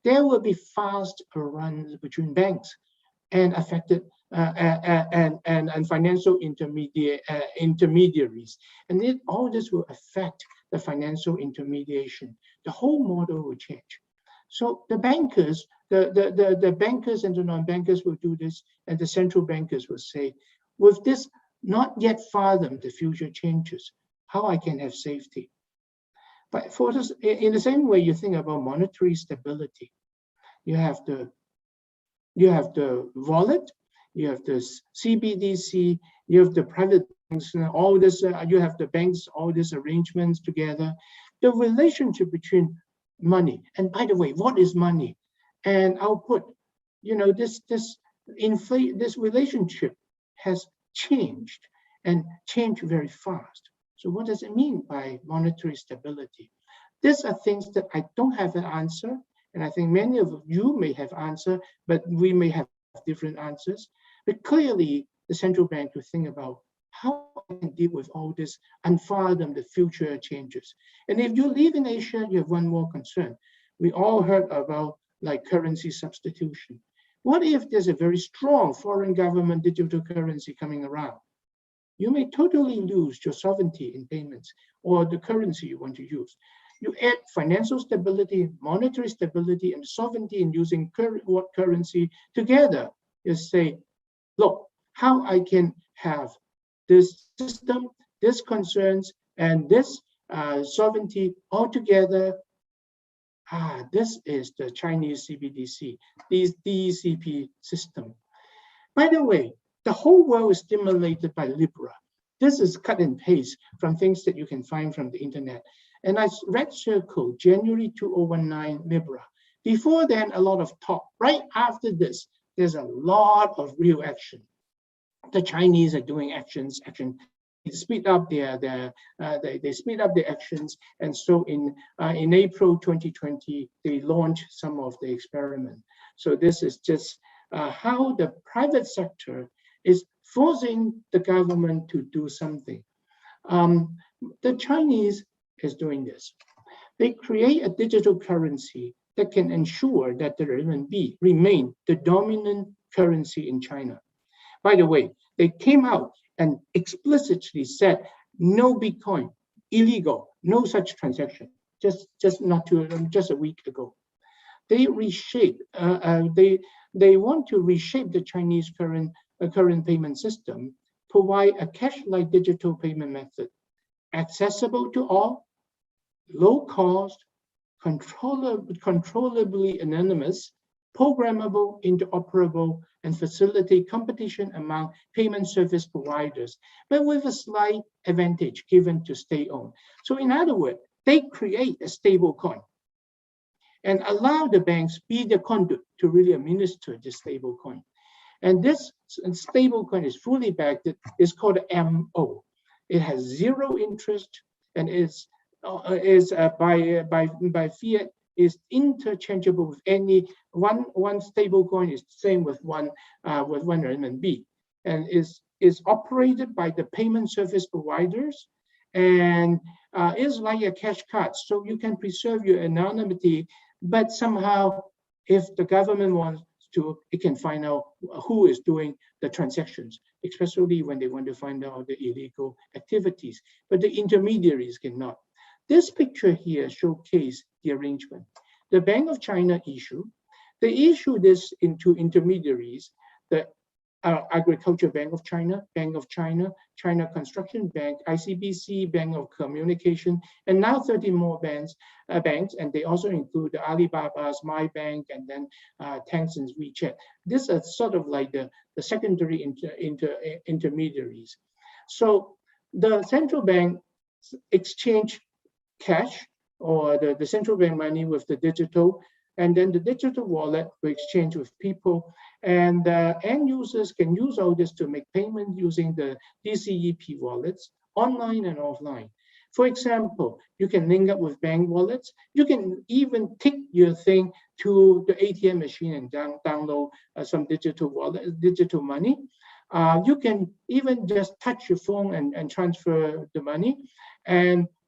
there will be fast runs between banks and affected and financial intermediaries. And all this will affect the financial intermediation. The whole model will change. So the bankers, the bankers and the non-bankers will do this, and the central bankers will say, with this not yet fathomed the future changes, how I can have safety. But for this, in the same way you think about monetary stability, you have the wallet, you have the CBDC, you have the private banks, all this, you have the banks, all these arrangements together. The relationship between money, and by the way, what is money and output? This relationship has changed, and changed very fast. So what does it mean by monetary stability? These are things that I don't have an answer, and I think many of you may have answer, but we may have different answers. But clearly, the central bank will think about how I can deal with all this unfathomed the future changes. And if you live in Asia, you have one more concern. We all heard about like currency substitution. What if there's a very strong foreign government digital currency coming around? You may totally lose your sovereignty in payments or the currency you want to use. you add financial stability, monetary stability, and sovereignty in using currency together. You say, look, how I can have this system, this concerns, and this sovereignty all together. This is the Chinese CBDC, this DCP system. By the way, the whole world is stimulated by Libra. This is cut and paste from things that you can find from the internet. And I red circle January 2019 Libra. Before then, a lot of talk. Right after this, there's a lot of real action. The Chinese are doing action. They speed up their actions, and so in April 2020 they launched some of the experiment. So this is just how the private sector is forcing the government to do something. The Chinese is doing this. They create a digital currency that can ensure that the renminbi remain the dominant currency in China. By the way, they came out and explicitly said no Bitcoin, illegal, no such transaction. Just a week ago, they reshape. They want to reshape the Chinese current payment system, provide a cash-like digital payment method, accessible to all, low cost, controllably anonymous, programmable, interoperable, and facilitate competition among payment service providers, but with a slight advantage given to state-owned. So in other words, they create a stable coin and allow the banks be the conduit to really administer the stable coin. And this stable coin is fully backed. It's called MO. It has zero interest and is by fiat is interchangeable with any one stable coin is the same with one renminbi, and is operated by the payment service providers, and is like a cash card, so you can preserve your anonymity, but somehow if the government wants to, it can find out who is doing the transactions, especially when they want to find out the illegal activities, but the intermediaries cannot. This picture here showcases the arrangement. The Bank of China they issue this into intermediaries, the Agricultural Bank of China, China Construction Bank, ICBC, Bank of Communication, and now 30 more banks, and they also include the Alibaba's My Bank and then Tencent's WeChat. These are sort of like the secondary intermediaries. So the central bank exchange cash or the central bank money with the digital, and then the digital wallet will exchange with people, and end users can use all this to make payment using the DCEP wallets online and offline. For example, you can link up with bank wallets. You can even take your thing to the ATM machine and download some digital wallet, digital money. You can even just touch your phone and transfer the money.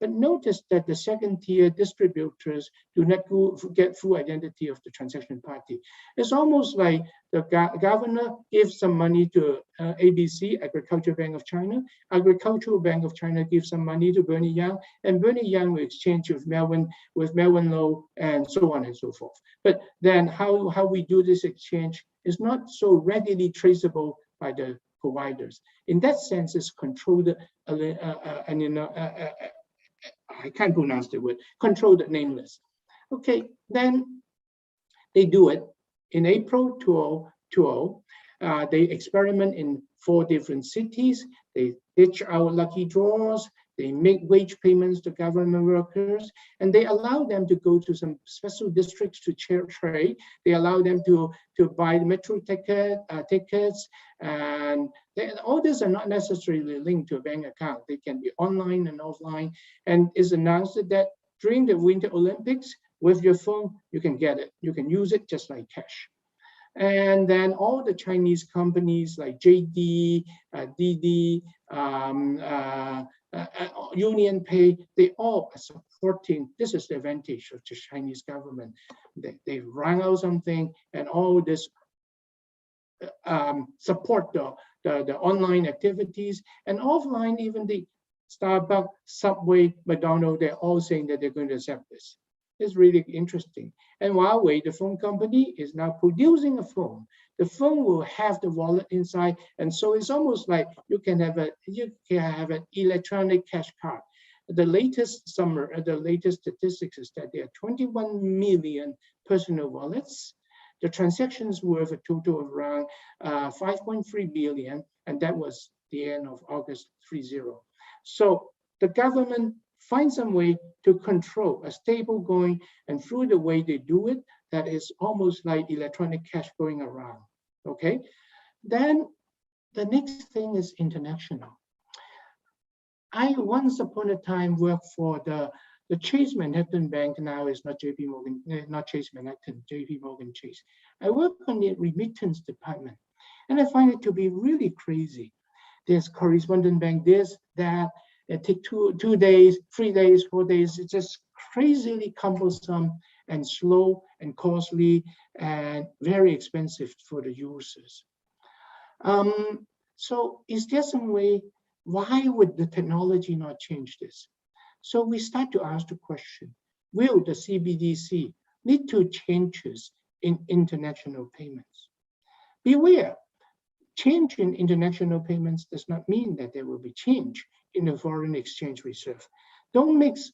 But notice that the second tier distributors do not get full identity of the transaction party. It's almost like the governor gives some money to ABC, Agricultural Bank of China. Agricultural Bank of China gives some money to Bernie Yang, and Bernie Yang will exchange with Melvin Low, and so on and so forth. But then how we do this exchange is not so readily traceable by the providers. In that sense, it's controlled, I can't pronounce the word, controlled nameless. Okay, then they do it. In April 2020, they experiment in 4 different cities. They ditch out lucky draws. They make wage payments to government workers, and they allow them to go to some special districts to trade. They allow them to buy metro tickets, and all these are not necessarily linked to a bank account. They can be online and offline, and it's announced that during the Winter Olympics, with your phone, you can get it. You can use it just like cash. And then all the Chinese companies like JD, Didi, Union Pay, they all are supporting. This is the advantage of the Chinese government. They run out something, and all this support the online activities, and offline even Starbucks, Subway, McDonald's, they're all saying that they're going to accept this. It's really interesting. And Huawei, the phone company, is now producing a phone. The phone will have the wallet inside, and so it's almost like you can have an electronic cash card. The latest statistics is that there are 21 million personal wallets. The transactions were of a total of around 5.3 billion, and that was the end of August 30. So the government finds some way to control a stable coin, and through the way they do it, that is almost like electronic cash going around. Okay, then the next thing is international. I once upon a time worked for the Chase Manhattan Bank. Now it's not JP Morgan, not Chase Manhattan, JP Morgan Chase. I work on the remittance department, and I find it to be really crazy. There's correspondent bank, this, that. It takes 2 days, 3 days, 4 days. It's just crazily cumbersome and slow and costly and very expensive for the users. So is there some way, why would the technology not change this? So we start to ask the question, will the CBDC lead to changes in international payments? Beware, change in international payments does not mean that there will be change in the foreign exchange reserve. Don't mix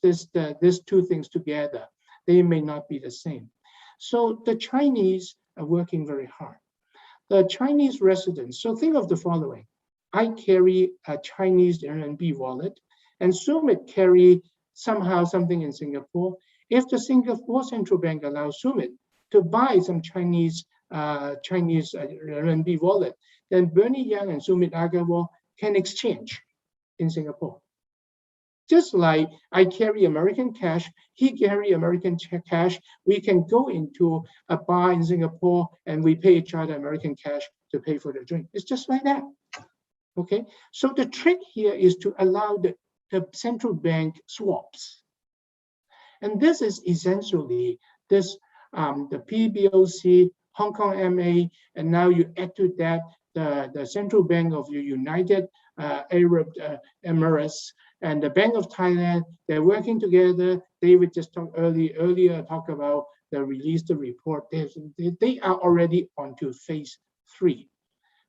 these two things together. They may not be the same. So the Chinese are working very hard. The Chinese residents, so think of the following. I carry a Chinese RMB wallet, and Sumit carry somehow something in Singapore. If the Singapore Central Bank allows Sumit to buy some Chinese RMB wallet, then Bernie Yang and Sumit Agarwal can exchange in Singapore. Just like I carry American cash, he carry American cash, we can go into a bar in Singapore and we pay each other American cash to pay for the drink. It's just like that. Okay, so the trick here is to allow the central bank swaps. And this is essentially this the PBOC, Hong Kong MA, and now you add to that the Central Bank of the United Arab Emirates and the Bank of Thailand. They're working together. David just talked earlier about the released report. They are already onto phase 3,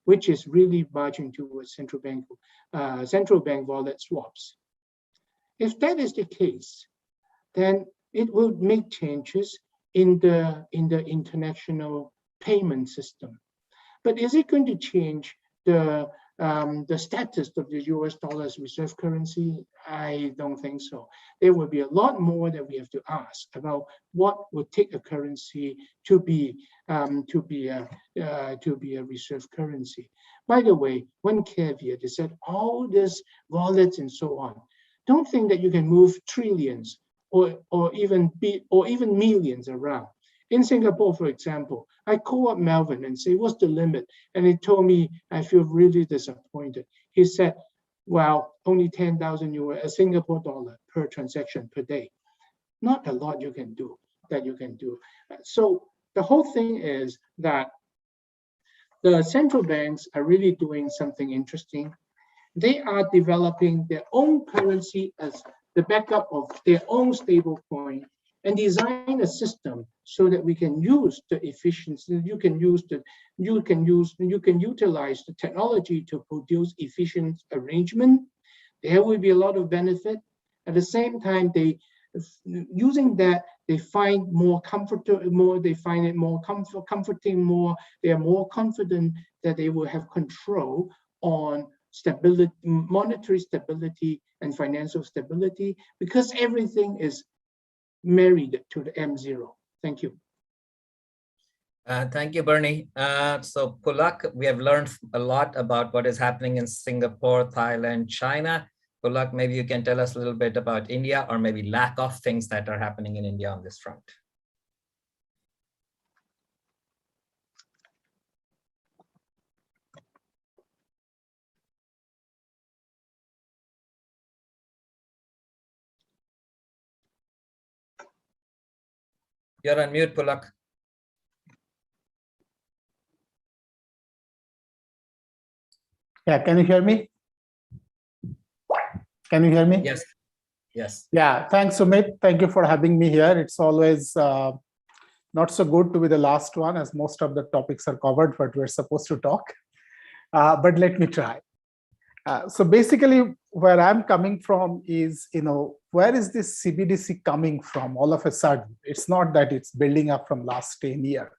which is really marching towards central bank wallet swaps. If that is the case, then it will make changes in the international payment system. But is it going to change the status of the US dollar's reserve currency? I don't think so. There will be a lot more that we have to ask about what would take a currency to be a reserve currency. By the way, one caveat is that all these wallets and so on, don't think that you can move trillions or even millions around. In Singapore, for example, I call up Melvin and say, what's the limit? And he told me, I feel really disappointed. He said, well, only 10,000 Singapore dollar per transaction per day. Not a lot you can do. So the whole thing is that the central banks are really doing something interesting. They are developing their own currency as the backup of their own stable coin and design a system so that we can use the efficiency. You can utilize the technology to produce efficient arrangement. There will be a lot of benefit. At the same time, using that, they find more comfortable, they find it more comforting, they are more confident that they will have control on stability, monetary stability and financial stability, because everything is married to the M0. Thank you. Thank you, Bernie. So Pulak, we have learned a lot about what is happening in Singapore, Thailand, China. Pulak, maybe you can tell us a little bit about India, or maybe lack of things that are happening in India on this front. You're on mute, Pulak. Yeah, can you hear me? Can you hear me? Yes. Yes. Yeah, thanks, Sumit. Thank you for having me here. It's always not so good to be the last one, as most of the topics are covered, but we're supposed to talk. But let me try. So basically, where I'm coming from is, where is this CBDC coming from all of a sudden? It's not that it's building up from last 10 years.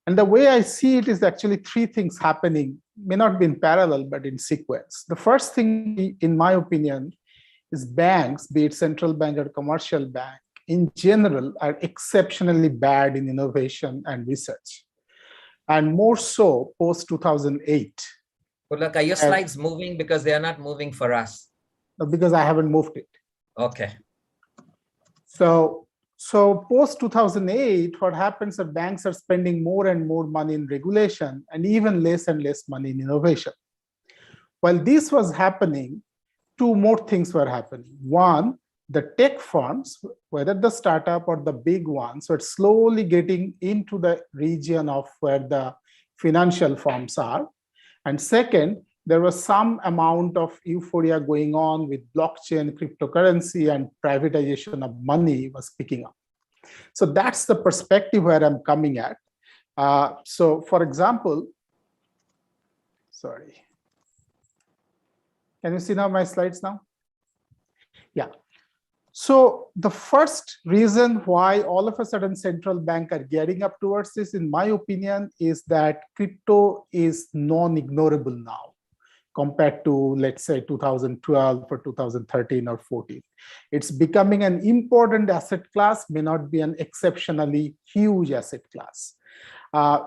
And the way I see it is actually three things happening, may not be in parallel, but in sequence. The first thing, in my opinion, is banks, be it central bank or commercial bank, in general, are exceptionally bad in innovation and research. And more so post-2008. But look, are your slides moving? Because they are not moving for us. Because I haven't moved it. Okay. So post-2008, what happens is banks are spending more and more money in regulation and even less and less money in innovation. While this was happening, two more things were happening. One, the tech firms, whether the startup or the big ones, were slowly getting into the region of where the financial firms are. And second, there was some amount of euphoria going on with blockchain, cryptocurrency, and privatization of money was picking up. So that's the perspective where I'm coming at. So for example, sorry. Can you see now my slides now? Yeah. So the first reason why all of a sudden central banks are gearing up towards this, in my opinion, is that crypto is non-ignorable now compared to, let's say, 2012 or 2013 or 14. It's becoming an important asset class, may not be an exceptionally huge asset class.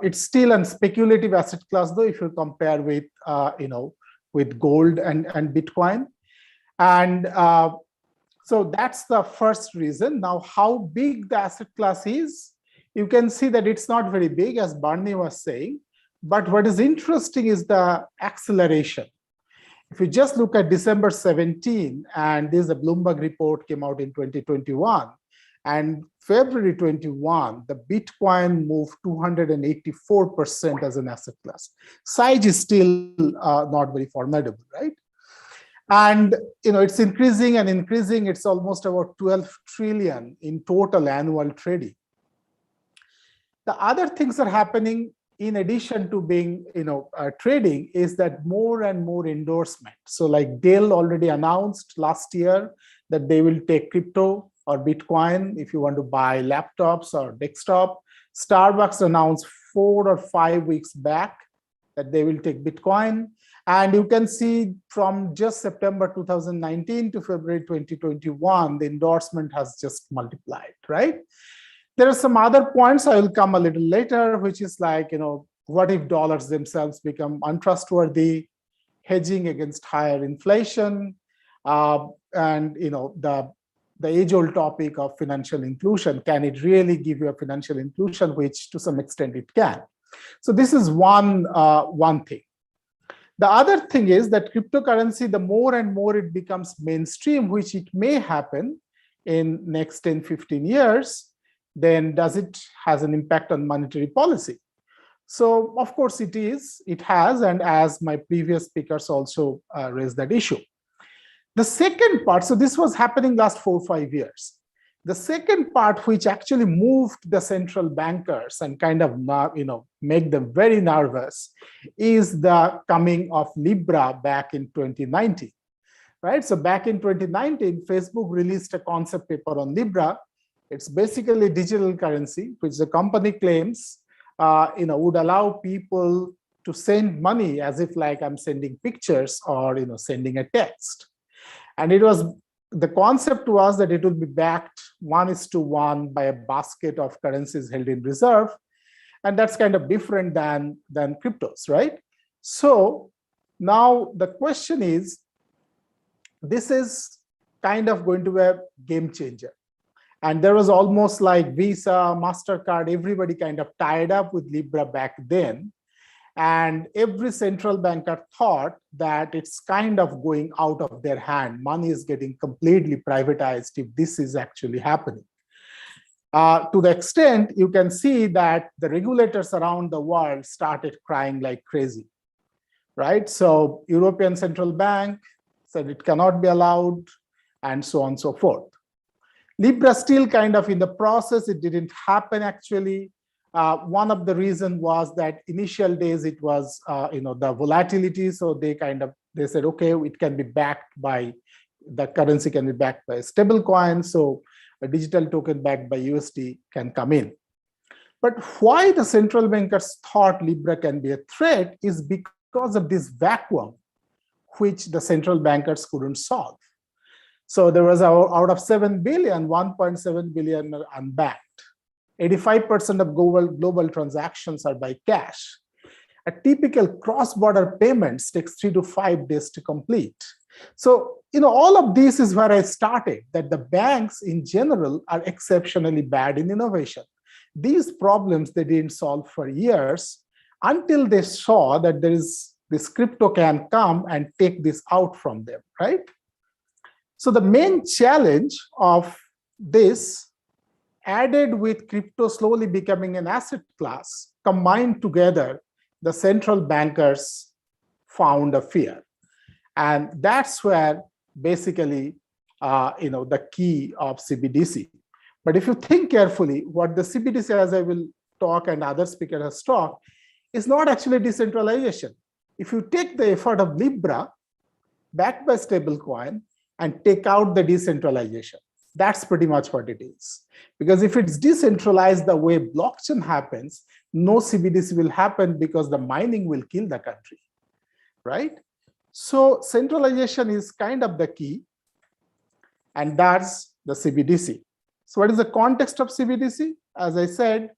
It's still a speculative asset class, though, if you compare with, with gold and Bitcoin. And so that's the first reason. Now, how big the asset class is, you can see that it's not very big, as Barney was saying. But what is interesting is the acceleration. If you just look at December 17, and this is a Bloomberg report came out in 2021, and February 21, the Bitcoin moved 284% as an asset class. Size is still not very formidable, right? And it's increasing and increasing. It's almost about 12 trillion in total annual trading. The other things are happening in addition to being, trading, is that more and more endorsement. So like Dell already announced last year that they will take crypto or Bitcoin if you want to buy laptops or desktop. Starbucks announced 4 or 5 weeks back that they will take Bitcoin. And you can see from just September 2019 to February 2021, the endorsement has just multiplied, right? There are some other points I will come a little later, which is like, what if dollars themselves become untrustworthy, hedging against higher inflation, and the age-old topic of financial inclusion. Can it really give you a financial inclusion, which to some extent it can? So this is one thing. The other thing is that cryptocurrency, the more and more it becomes mainstream, which it may happen in next 10, 15 years, then does it has an impact on monetary policy? So of course it has, and as my previous speakers also raised that issue. The second part, so this was happening last 4 or 5 years. The second part, which actually moved the central bankers and kind of make them very nervous, is the coming of Libra back in 2019, right? So back in 2019, Facebook released a concept paper on Libra. It's basically digital currency, which the company claims, would allow people to send money as if like I'm sending pictures or sending a text. And the concept was that it would be backed 1:1 by a basket of currencies held in reserve. And that's kind of different than cryptos, right? So now the question is, this is kind of going to be a game changer. And there was almost like Visa, MasterCard, everybody kind of tied up with Libra back then. And every central banker thought that it's kind of going out of their hand. Money is getting completely privatized if this is actually happening. To the extent you can see that the regulators around the world started crying like crazy. right? So European Central Bank said it cannot be allowed, and so on and so forth. Libra still kind of in the process, it didn't happen actually. One of the reasons was that initial days it was the volatility, so they said, okay, it can be backed by, the currency can be backed by a stable coin, so a digital token backed by USD can come in. But why the central bankers thought Libra can be a threat is because of this vacuum which the central bankers couldn't solve. So there was out of 7 billion, 1.7 billion are unbanked. 85% of global transactions are by cash. A typical cross-border payments takes 3 to 5 days to complete. So, all of this is where I started, that the banks in general are exceptionally bad in innovation. These problems they didn't solve for years until they saw that this crypto can come and take this out from them, right? So the main challenge of this, added with crypto slowly becoming an asset class, combined together, the central bankers found a fear. And that's where basically, the key of CBDC. But if you think carefully, what the CBDC, as I will talk and other speakers has talked, is not actually decentralization. If you take the effort of Libra, backed by stablecoin, and take out the decentralization, that's pretty much what it is. Because if it's decentralized the way blockchain happens, no CBDC will happen because the mining will kill the country, right? So centralization is kind of the key, and that's the CBDC. So what is the context of CBDC? As I said,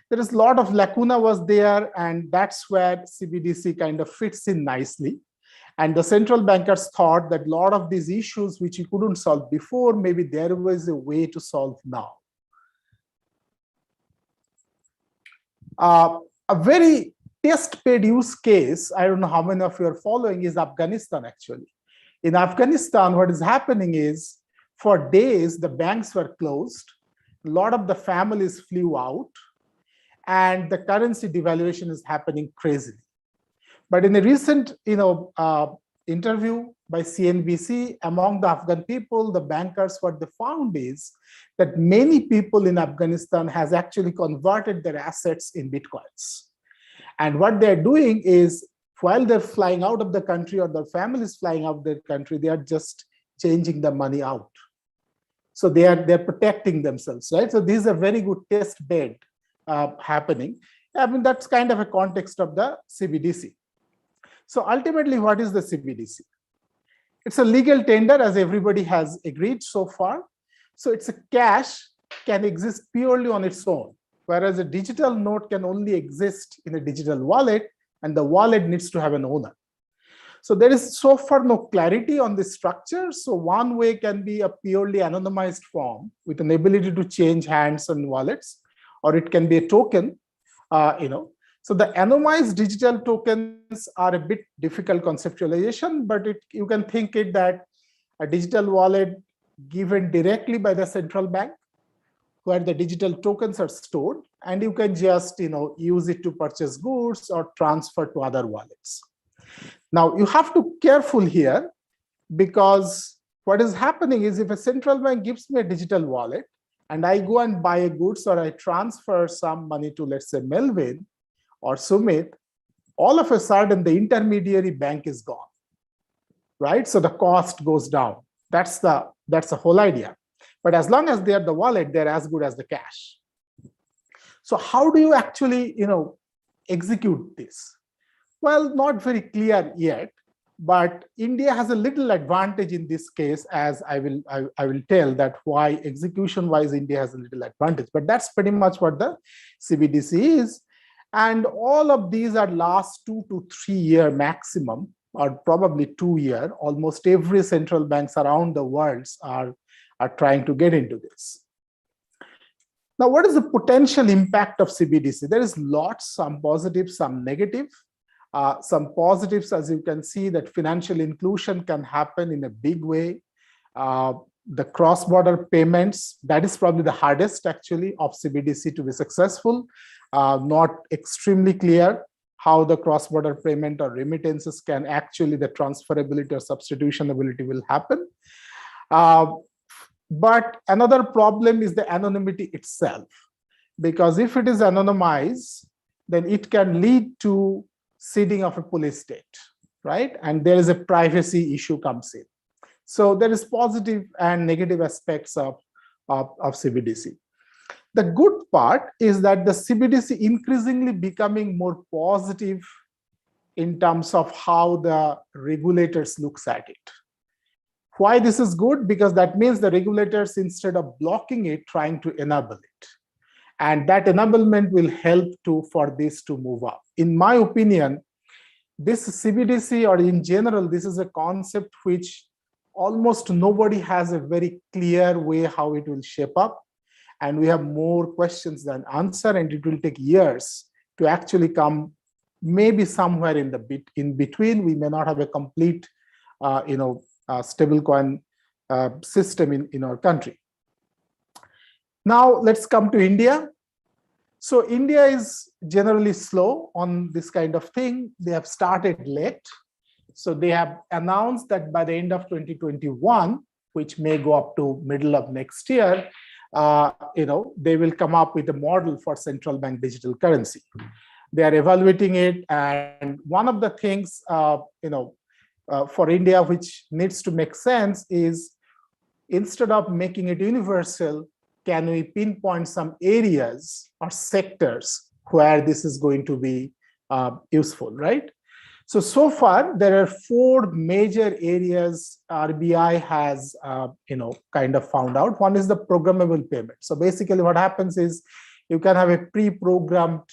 there is a lot of lacuna was there, and that's where CBDC kind of fits in nicely. And the central bankers thought that a lot of these issues which you couldn't solve before, maybe there was a way to solve now. A very test-paid use case, I don't know how many of you are following, is Afghanistan actually. In Afghanistan, what is happening is, for days, the banks were closed. A lot of the families flew out, and the currency devaluation is happening crazily. But in a recent, interview by CNBC, among the Afghan people, the bankers, what they found is that many people in Afghanistan has actually converted their assets in Bitcoins. And what they're doing is, while they're flying out of the country or their family is flying out of the country, they are just changing the money out. So they're protecting themselves, right? So this is a very good test bed happening. I mean, that's kind of a context of the CBDC. So ultimately, what is the CBDC? It's a legal tender, as everybody has agreed so far. So it's a cash can exist purely on its own, whereas a digital note can only exist in a digital wallet, and the wallet needs to have an owner. So there is so far no clarity on the structure. So one way can be a purely anonymized form with an ability to change hands and wallets, or it can be a token, So the anonymized digital tokens are a bit difficult conceptualization, but you can think it that a digital wallet given directly by the central bank, where the digital tokens are stored, and you can just use it to purchase goods or transfer to other wallets. Now you have to be careful here, because what is happening is, if a central bank gives me a digital wallet and I go and buy a goods, or I transfer some money to, let's say, Melvin or Sumit, all of a sudden the intermediary bank is gone, right? So the cost goes down. That's the whole idea. But as long as they are the wallet, they're as good as the cash. So how do you actually, execute this? Well, not very clear yet, but India has a little advantage in this case, as I will tell that why execution-wise India has a little advantage. But that's pretty much what the CBDC is. And all of these are last 2 to 3 year maximum, or probably 2 year. Almost every central banks around the world are trying to get into this. Now, what is the potential impact of CBDC? There is lots, some positive, some negative. Some positives, as you can see, that financial inclusion can happen in a big way. The cross-border payments, that is probably the hardest actually of CBDC to be successful. Not extremely clear how the cross-border payment or remittances can actually, the transferability or substitutionability will happen. But another problem is the anonymity itself, because if it is anonymized, then it can lead to seeding of a police state, right? And there is a privacy issue comes in. So there is positive and negative aspects of CBDC. The good part is that the CBDC increasingly becoming more positive in terms of how the regulators looks at it. Why this is good? Because that means the regulators, instead of blocking it, trying to enable it. And that enablement will help for this to move up. In my opinion, this CBDC, or in general, this is a concept which almost nobody has a very clear way how it will shape up. And we have more questions than answer, and it will take years to actually come maybe somewhere in between. We may not have a complete stablecoin system in our country. Now let's come to India. So India is generally slow on this kind of thing. They have started late. So they have announced that by the end of 2021, which may go up to middle of next year, they will come up with a model for central bank digital currency. They are evaluating it, and one of the things for India which needs to make sense is, instead of making it universal, can we pinpoint some areas or sectors where this is going to be useful, right? So far, there are 4 major areas RBI has, kind of found out. One is the programmable payment. So basically what happens is you can have a pre-programmed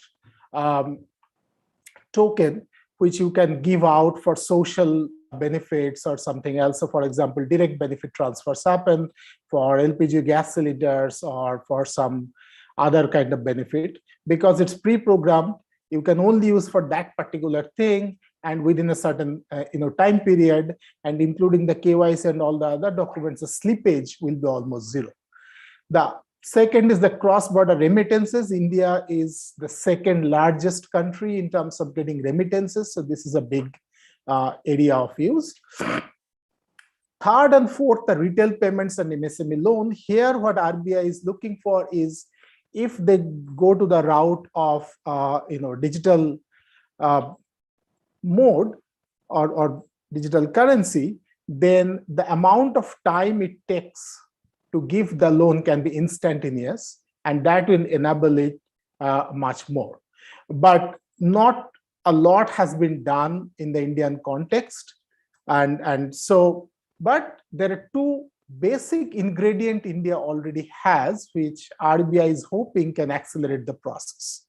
token, which you can give out for social benefits or something else. So for example, direct benefit transfers happen for LPG gas cylinders or for some other kind of benefit. Because it's pre-programmed, you can only use for that particular thing, and within a certain time period, and including the KYC and all the other documents, the slippage will be almost zero. The second is the cross-border remittances. India is the second largest country in terms of getting remittances, so this is a big area of use. Third and fourth, the retail payments and MSME loan. Here, what RBI is looking for is, if they go to the route of digital mode or digital currency, then the amount of time it takes to give the loan can be instantaneous, and that will enable it much more. But not a lot has been done in the Indian context, but there are 2 basic ingredients India already has, which RBI is hoping can accelerate the process.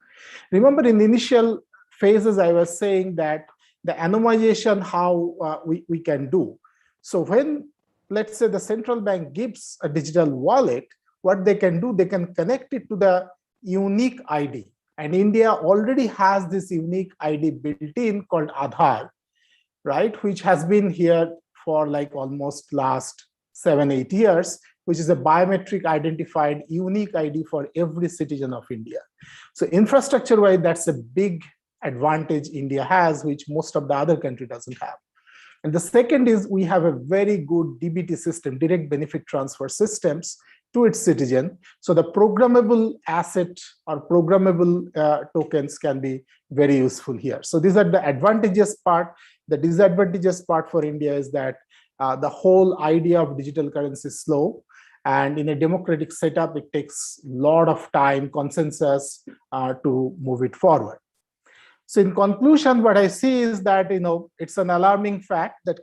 Remember, in the initial phases, I was saying that the anonymization, how we can do. So when, let's say, the central bank gives a digital wallet, what they can do, they can connect it to the unique ID. And India already has this unique ID built in called Aadhaar, right? Which has been here for like almost last 7-8 years, which is a biometric identified unique ID for every citizen of India. So infrastructure-wise, that's a big advantage India has, which most of the other country doesn't have. And the second is, we have a very good DBT system, direct benefit transfer systems, to its citizen. So the programmable asset or programmable tokens can be very useful here. So these are the advantageous part. The disadvantageous part for India is that the whole idea of digital currency is slow. And in a democratic setup, it takes a lot of time, consensus to move it forward. So in conclusion, what I see is that it's an alarming fact that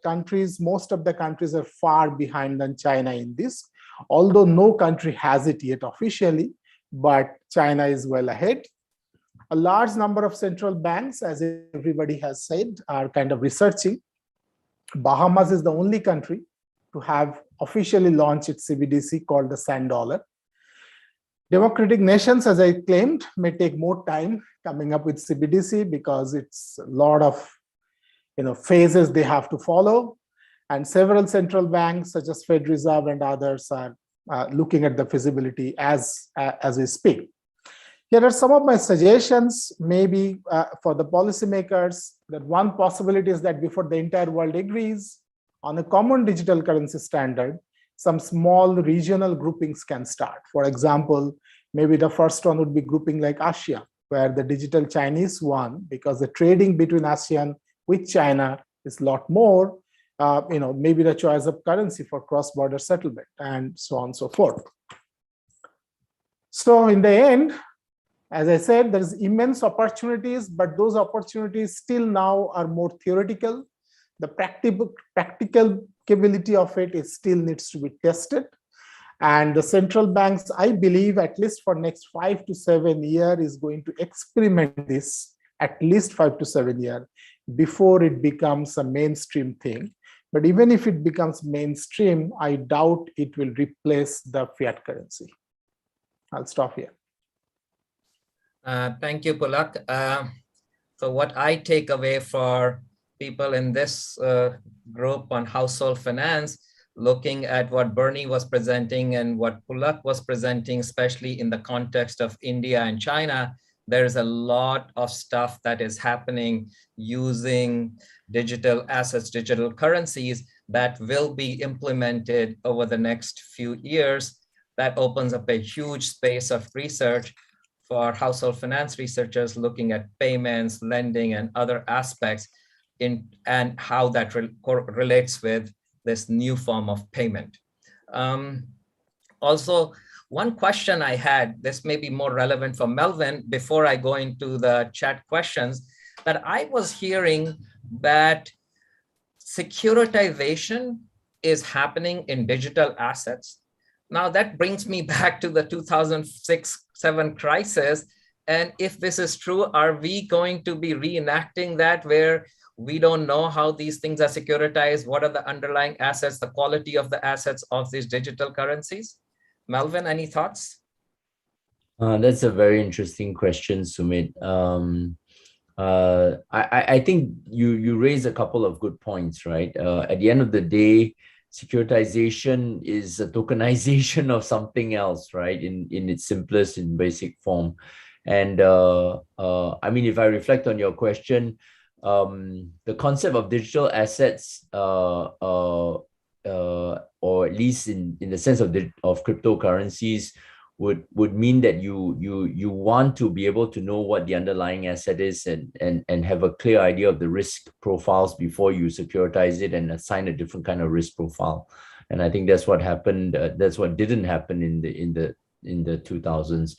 most of the countries are far behind than China in this, although no country has it yet officially, but China is well ahead. A large number of central banks, as everybody has said, are kind of researching. Bahamas is the only country to have officially launched its CBDC called the Sand Dollar. Democratic nations, as I claimed, may take more time coming up with CBDC because it's a lot of phases they have to follow. And several central banks, such as Fed Reserve and others, are looking at the feasibility as we speak. Here are some of my suggestions, maybe for the policymakers, that one possibility is that before the entire world agrees on a common digital currency standard, some small regional groupings can start. For example, maybe the first one would be grouping like ASEAN, where the digital Chinese one, because the trading between ASEAN with China is a lot more, maybe the choice of currency for cross-border settlement and so on and so forth. So in the end, as I said, there's immense opportunities, but those opportunities still now are more theoretical. The practical capability of it still needs to be tested. And the central banks, I believe, at least for next 5 to 7 years, is going to experiment this at least 5 to 7 years before it becomes a mainstream thing. But even if it becomes mainstream, I doubt it will replace the fiat currency. I'll stop here. Thank you, Pulak. So what I take away for people in this group on household finance, looking at what Bernie was presenting and what Pulak was presenting, especially in the context of India and China, there's a lot of stuff that is happening using digital assets, digital currencies that will be implemented over the next few years. That opens up a huge space of research for household finance researchers looking at payments, lending, and other aspects and how that relates with this new form of payment. Also, one question I had, this may be more relevant for Melvin before I go into the chat questions, that I was hearing that securitization is happening in digital assets. Now that brings me back to the 2006-07 crisis. And if this is true, are we going to be reenacting that where we don't know how these things are securitized? What are the underlying assets, the quality of the assets of these digital currencies? Melvin, any thoughts? That's a very interesting question, Sumit. I think you raise a couple of good points, right? At the end of the day, securitization is a tokenization of something else, right? In its simplest and basic form. And I mean, if I reflect on your question, the concept of digital assets, or at least in the sense of cryptocurrencies, would mean that you want to be able to know what the underlying asset is and have a clear idea of the risk profiles before you securitize it and assign a different kind of risk profile. And I think that's what happened. That's what didn't happen in the 2000s.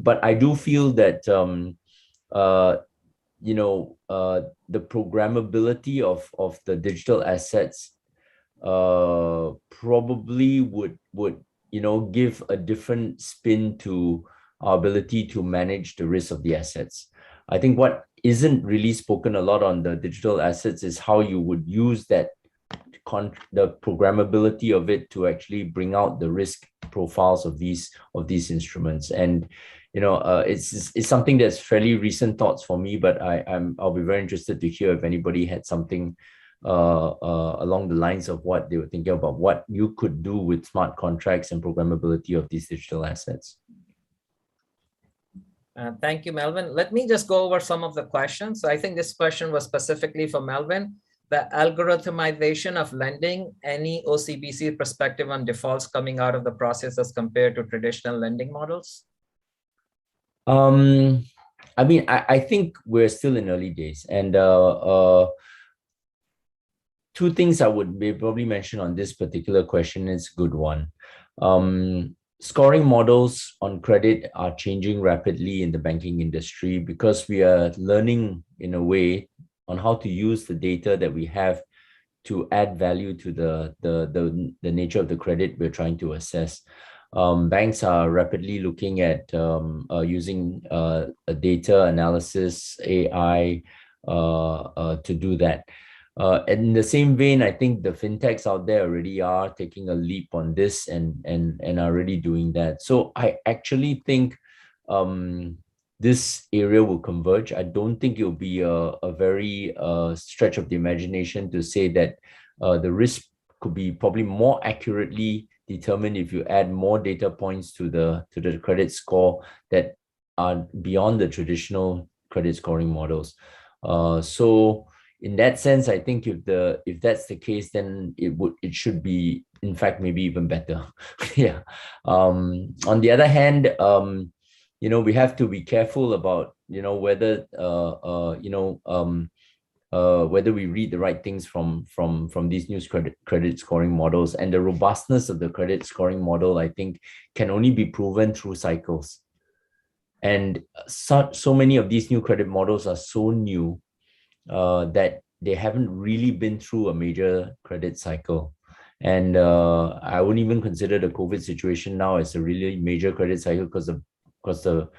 But I do feel that the programmability of the digital assets probably would give a different spin to our ability to manage the risk of the assets. I think what isn't really spoken a lot on the digital assets is how you would use that the programmability of it to actually bring out the risk profiles of these instruments. And it's something that's fairly recent thoughts for me, but I'll be very interested to hear if anybody had something along the lines of what they were thinking about what you could do with smart contracts and programmability of these digital assets. Thank you, Melvin. Let me just go over some of the questions. So I think this question was specifically for Melvin. The algorithmization of lending, any OCBC perspective on defaults coming out of the process as compared to traditional lending models? I mean, I think we're still in early days, and two things I would probably mention on this particular question is a good one. Scoring models on credit are changing rapidly in the banking industry because we are learning in a way on how to use the data that we have to add value to the nature of the credit we're trying to assess. Banks are rapidly looking at using data analysis, AI, to do that. In the same vein, I think the fintechs out there already are taking a leap on this and are already doing that. So I actually think this area will converge. I don't think it'll be a very stretch of the imagination to say that the risk could be probably more accurately determined if you add more data points to the credit score that are beyond the traditional credit scoring models. So in that sense, I think if that's the case, then it should be, in fact, maybe even better. Yeah. On the other hand, we have to be careful about whether whether we read the right things from these new credit scoring models, and the robustness of the credit scoring model, I think, can only be proven through cycles. And so many of these new credit models are so new that they haven't really been through a major credit cycle. And I wouldn't even consider the COVID situation now as a really major credit cycle because the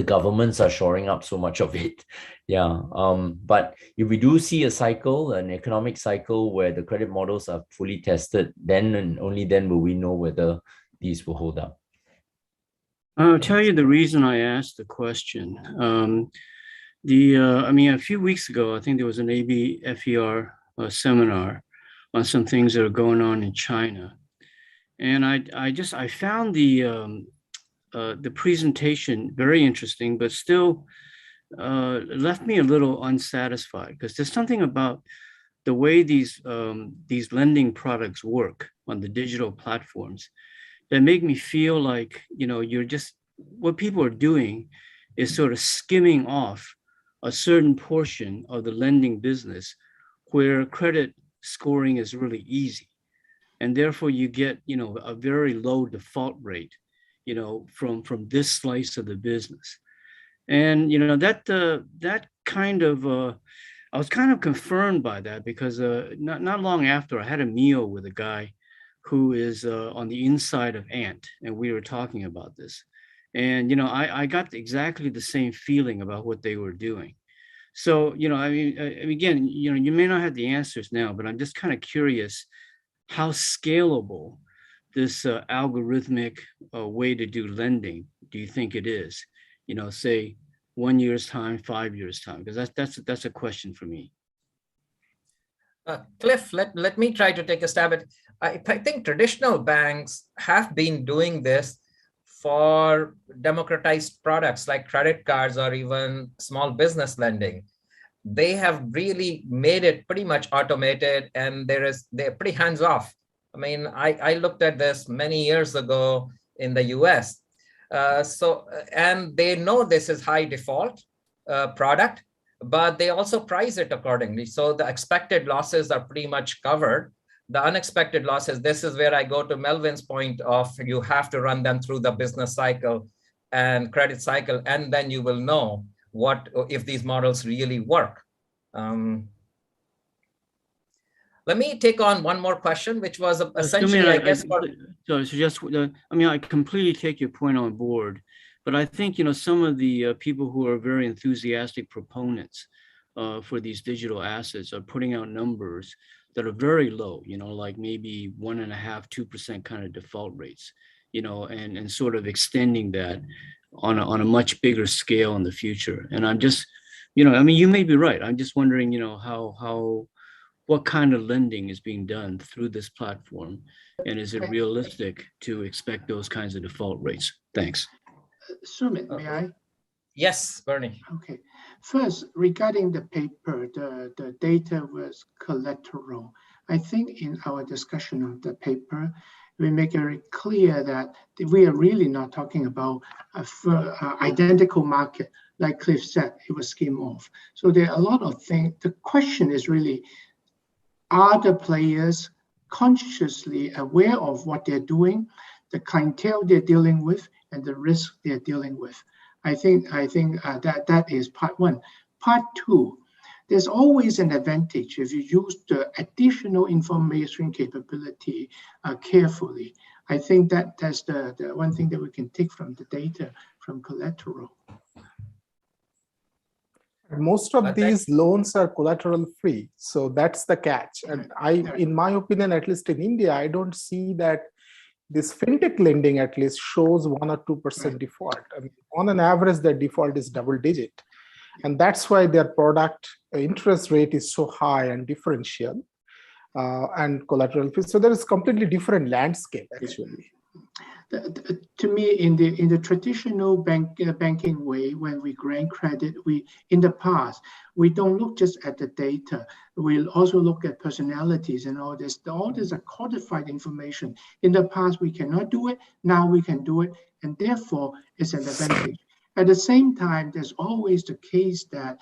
governments are shoring up so much of it. Yeah. But if we do see a cycle, an economic cycle where the credit models are fully tested, then and only then will we know whether these will hold up. I'll tell you the reason I asked the question. A few weeks ago, I think there was an CEPR seminar on some things that are going on in China, and I found the presentation very interesting, but still left me a little unsatisfied, because there's something about the way these lending products work on the digital platforms that make me feel like, what people are doing is sort of skimming off a certain portion of the lending business where credit scoring is really easy. And therefore you get, a very low default rate, from this slice of the business. And, that kind of, I was kind of confirmed by that, because not long after, I had a meal with a guy who is on the inside of Ant, and we were talking about this. And, I got exactly the same feeling about what they were doing. So, again, you may not have the answers now, but I'm just kind of curious how scalable this algorithmic way to do lending do you think it is? Say 1 year's time, 5 years time, because that's a question for me. Cliff, let me try to take a stab at it. I think traditional banks have been doing this for democratized products like credit cards or even small business lending. They have really made it pretty much automated, and they're pretty hands-off. I mean, I looked at this many years ago in the US. And they know this is high default product, but they also price it accordingly. So the expected losses are pretty much covered. The unexpected losses, this is where I go to Melvin's point of you have to run them through the business cycle and credit cycle, and then you will know what if these models really work. Let me take on one more question, which was essentially, I guess. I completely take your point on board, but I think, some of the people who are very enthusiastic proponents for these digital assets are putting out numbers that are very low, like maybe 1.5%, 2% kind of default rates, and sort of extending that on a much bigger scale in the future. And I'm just, you may be right. I'm just wondering, what kind of lending is being done through this platform, and is it realistic to expect those kinds of default rates? Thanks. Sumit, may I? Yes, Bernie. Okay. First, regarding the paper, the data was collateral. I think in our discussion of the paper, we make it very clear that we are really not talking about a identical market. Like Cliff said, it was skim off. So there are a lot of things. The question is really, are the players consciously aware of what they're doing, the clientele they're dealing with, and the risk they're dealing with? I think that is part one. Part two, there's always an advantage if you use the additional information capability carefully. I think that's the one thing that we can take from the data from collateral. Most of these loans are collateral free, so that's the catch. And in my opinion, at least in India, I don't see that this fintech lending at least shows 1 or 2% default. I mean, on an average, their default is double digit, and that's why their product interest rate is so high and differential and collateral free. So there is completely different landscape actually. to me, in the traditional banking way, when we grant credit, in the past we don't look just at the data. We also look at personalities and all this. All this are codified information. In the past we cannot do it. Now we can do it, and therefore it's an advantage. At the same time, there's always the case that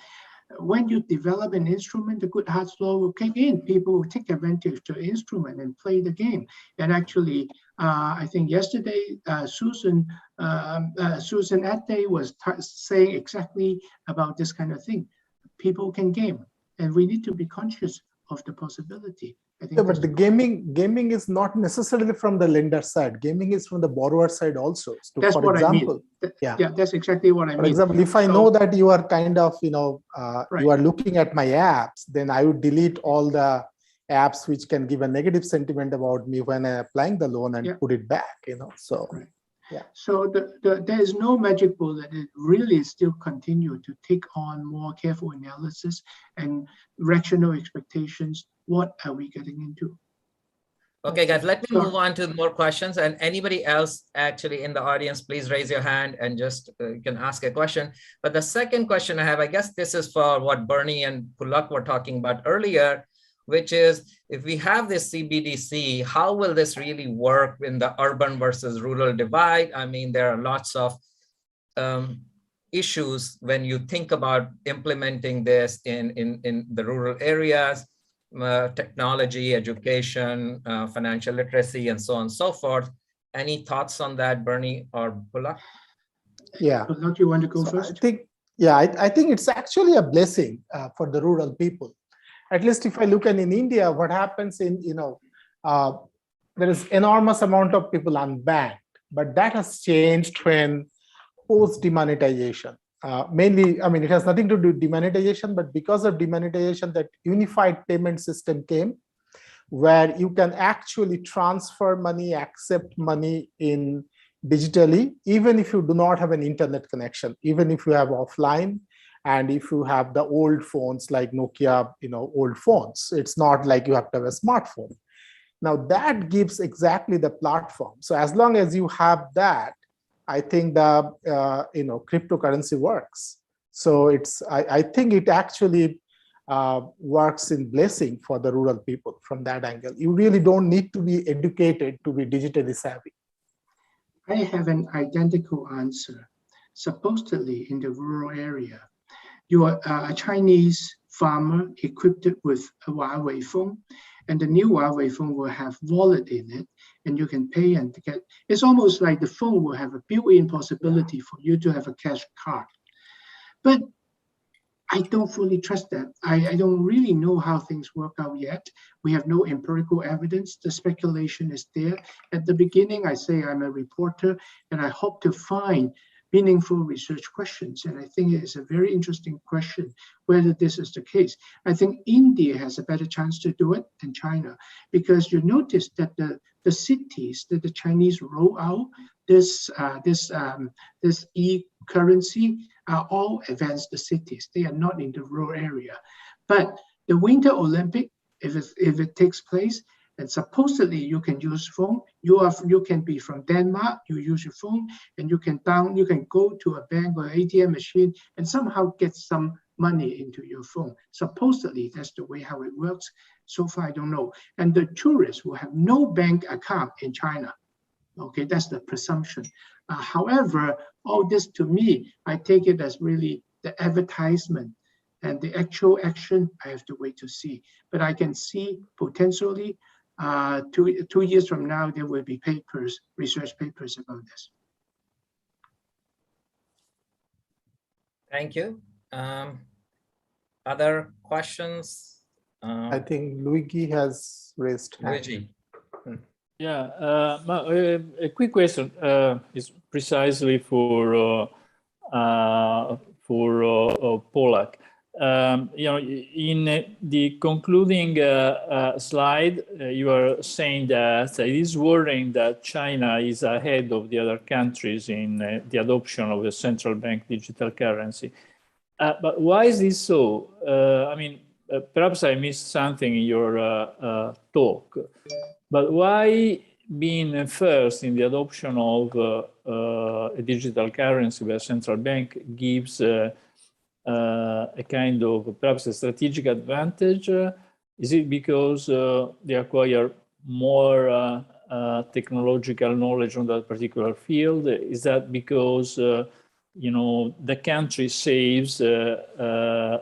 when you develop an instrument, the Goodhart's law will kick in. People will take advantage of the instrument and play the game. And actually, I think yesterday, Susan Atte was saying exactly about this kind of thing. People can game, and we need to be conscious of the possibility. I think but the gaming is not necessarily from the lender side. Gaming is from the borrower side also. So that's for what example, I mean. Yeah, that's exactly what I mean. For example, if I know that you are kind of, right, you are looking at my apps, then I would delete all the apps which can give a negative sentiment about me when I'm applying the loan and put it back, so. Right. Yeah. So there is no magic bullet. It really still continue to take on more careful analysis and rational expectations. What are we getting into? Okay, guys, let me move on to more questions. And anybody else actually in the audience, please raise your hand and just you can ask a question. But the second question I have, I guess this is for what Bernie and Pulak were talking about earlier, which is if we have this CBDC, how will this really work in the urban versus rural divide? I mean, there are lots of issues when you think about implementing this in the rural areas. Technology, education, financial literacy, and so on and so forth. Any thoughts on that, Bernie or Pulak? Yeah. Pulak, you want to go first? I think it's actually a blessing for the rural people. At least if I look at in India, what happens in, there is enormous amount of people unbanked, but that has changed when post demonetization. Mainly, I mean, it has nothing to do with demonetization, but because of demonetization, that unified payment system came where you can actually transfer money, accept money in digitally, even if you do not have an internet connection, even if you have offline, and if you have the old phones like Nokia, old phones. It's not like you have to have a smartphone. Now that gives exactly the platform. So as long as you have that, I think the cryptocurrency works. So I think it actually works in blessing for the rural people from that angle. You really don't need to be educated to be digitally savvy. I have an identical answer. Supposedly in the rural area, you are a Chinese farmer equipped with a Huawei phone, and the new Huawei phone will have wallet in it, and you can pay and get. It's almost like the phone will have a built-in possibility for you to have a cash card. But I don't fully trust that. I don't really know how things work out yet. We have no empirical evidence. The speculation is there. At the beginning, I say I'm a reporter, and I hope to find meaningful research questions. And I think it is a very interesting question whether this is the case. I think India has a better chance to do it than China, because you notice that the cities that the Chinese roll out this e-currency are all advanced cities. They are not in the rural area. But the Winter Olympic, if it takes place, and supposedly you can use phone. You can be from Denmark. You use your phone, and you can go to a bank or ATM machine and somehow get some money into your phone. Supposedly that's the way how it works. So far I don't know. And the tourists will have no bank account in China. Okay, that's the presumption. However, all this to me, I take it as really the advertisement, and the actual action I have to wait to see. But I can see potentially. 2 years from now, there will be research papers about this. Thank you. Other questions? I think Luigi has raised hand. Luigi. Yeah, a quick question is precisely for Polak. In the concluding slide, you are saying that it is worrying that China is ahead of the other countries in the adoption of the central bank digital currency. But why is this so? I mean, perhaps I missed something in your talk, but why being first in the adoption of a digital currency by a central bank gives a kind of perhaps a strategic advantage? Is it because they acquire more technological knowledge on that particular field? Is that because you know, the country saves on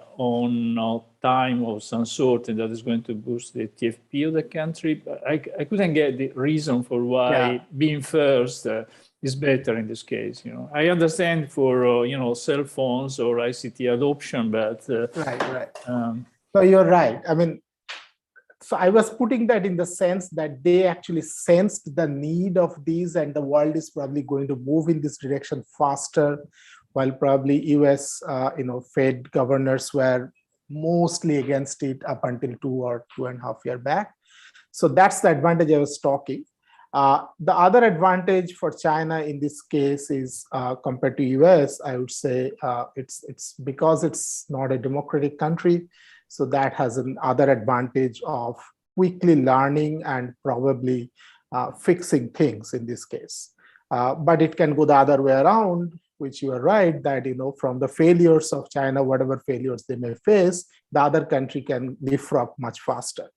time of some sort, and that is going to boost the TFP of the country? I couldn't get the reason for why being first is better in this case. You know, I understand for you know, cell phones or ICT adoption, but right. So you're right. I mean, so I was putting that in the sense that they actually sensed the need of these, and the world is probably going to move in this direction faster, while probably US, you know, Fed governors were mostly against it up until 2 or 2.5 years back. So that's the advantage I was talking. The other advantage for China in this case is compared to US, I would say it's because it's not a democratic country. So that has another advantage of quickly learning and probably fixing things in this case. But it can go the other way around, which you are right, that, you know, from the failures of China, whatever failures they may face, the other country can leapfrog much faster.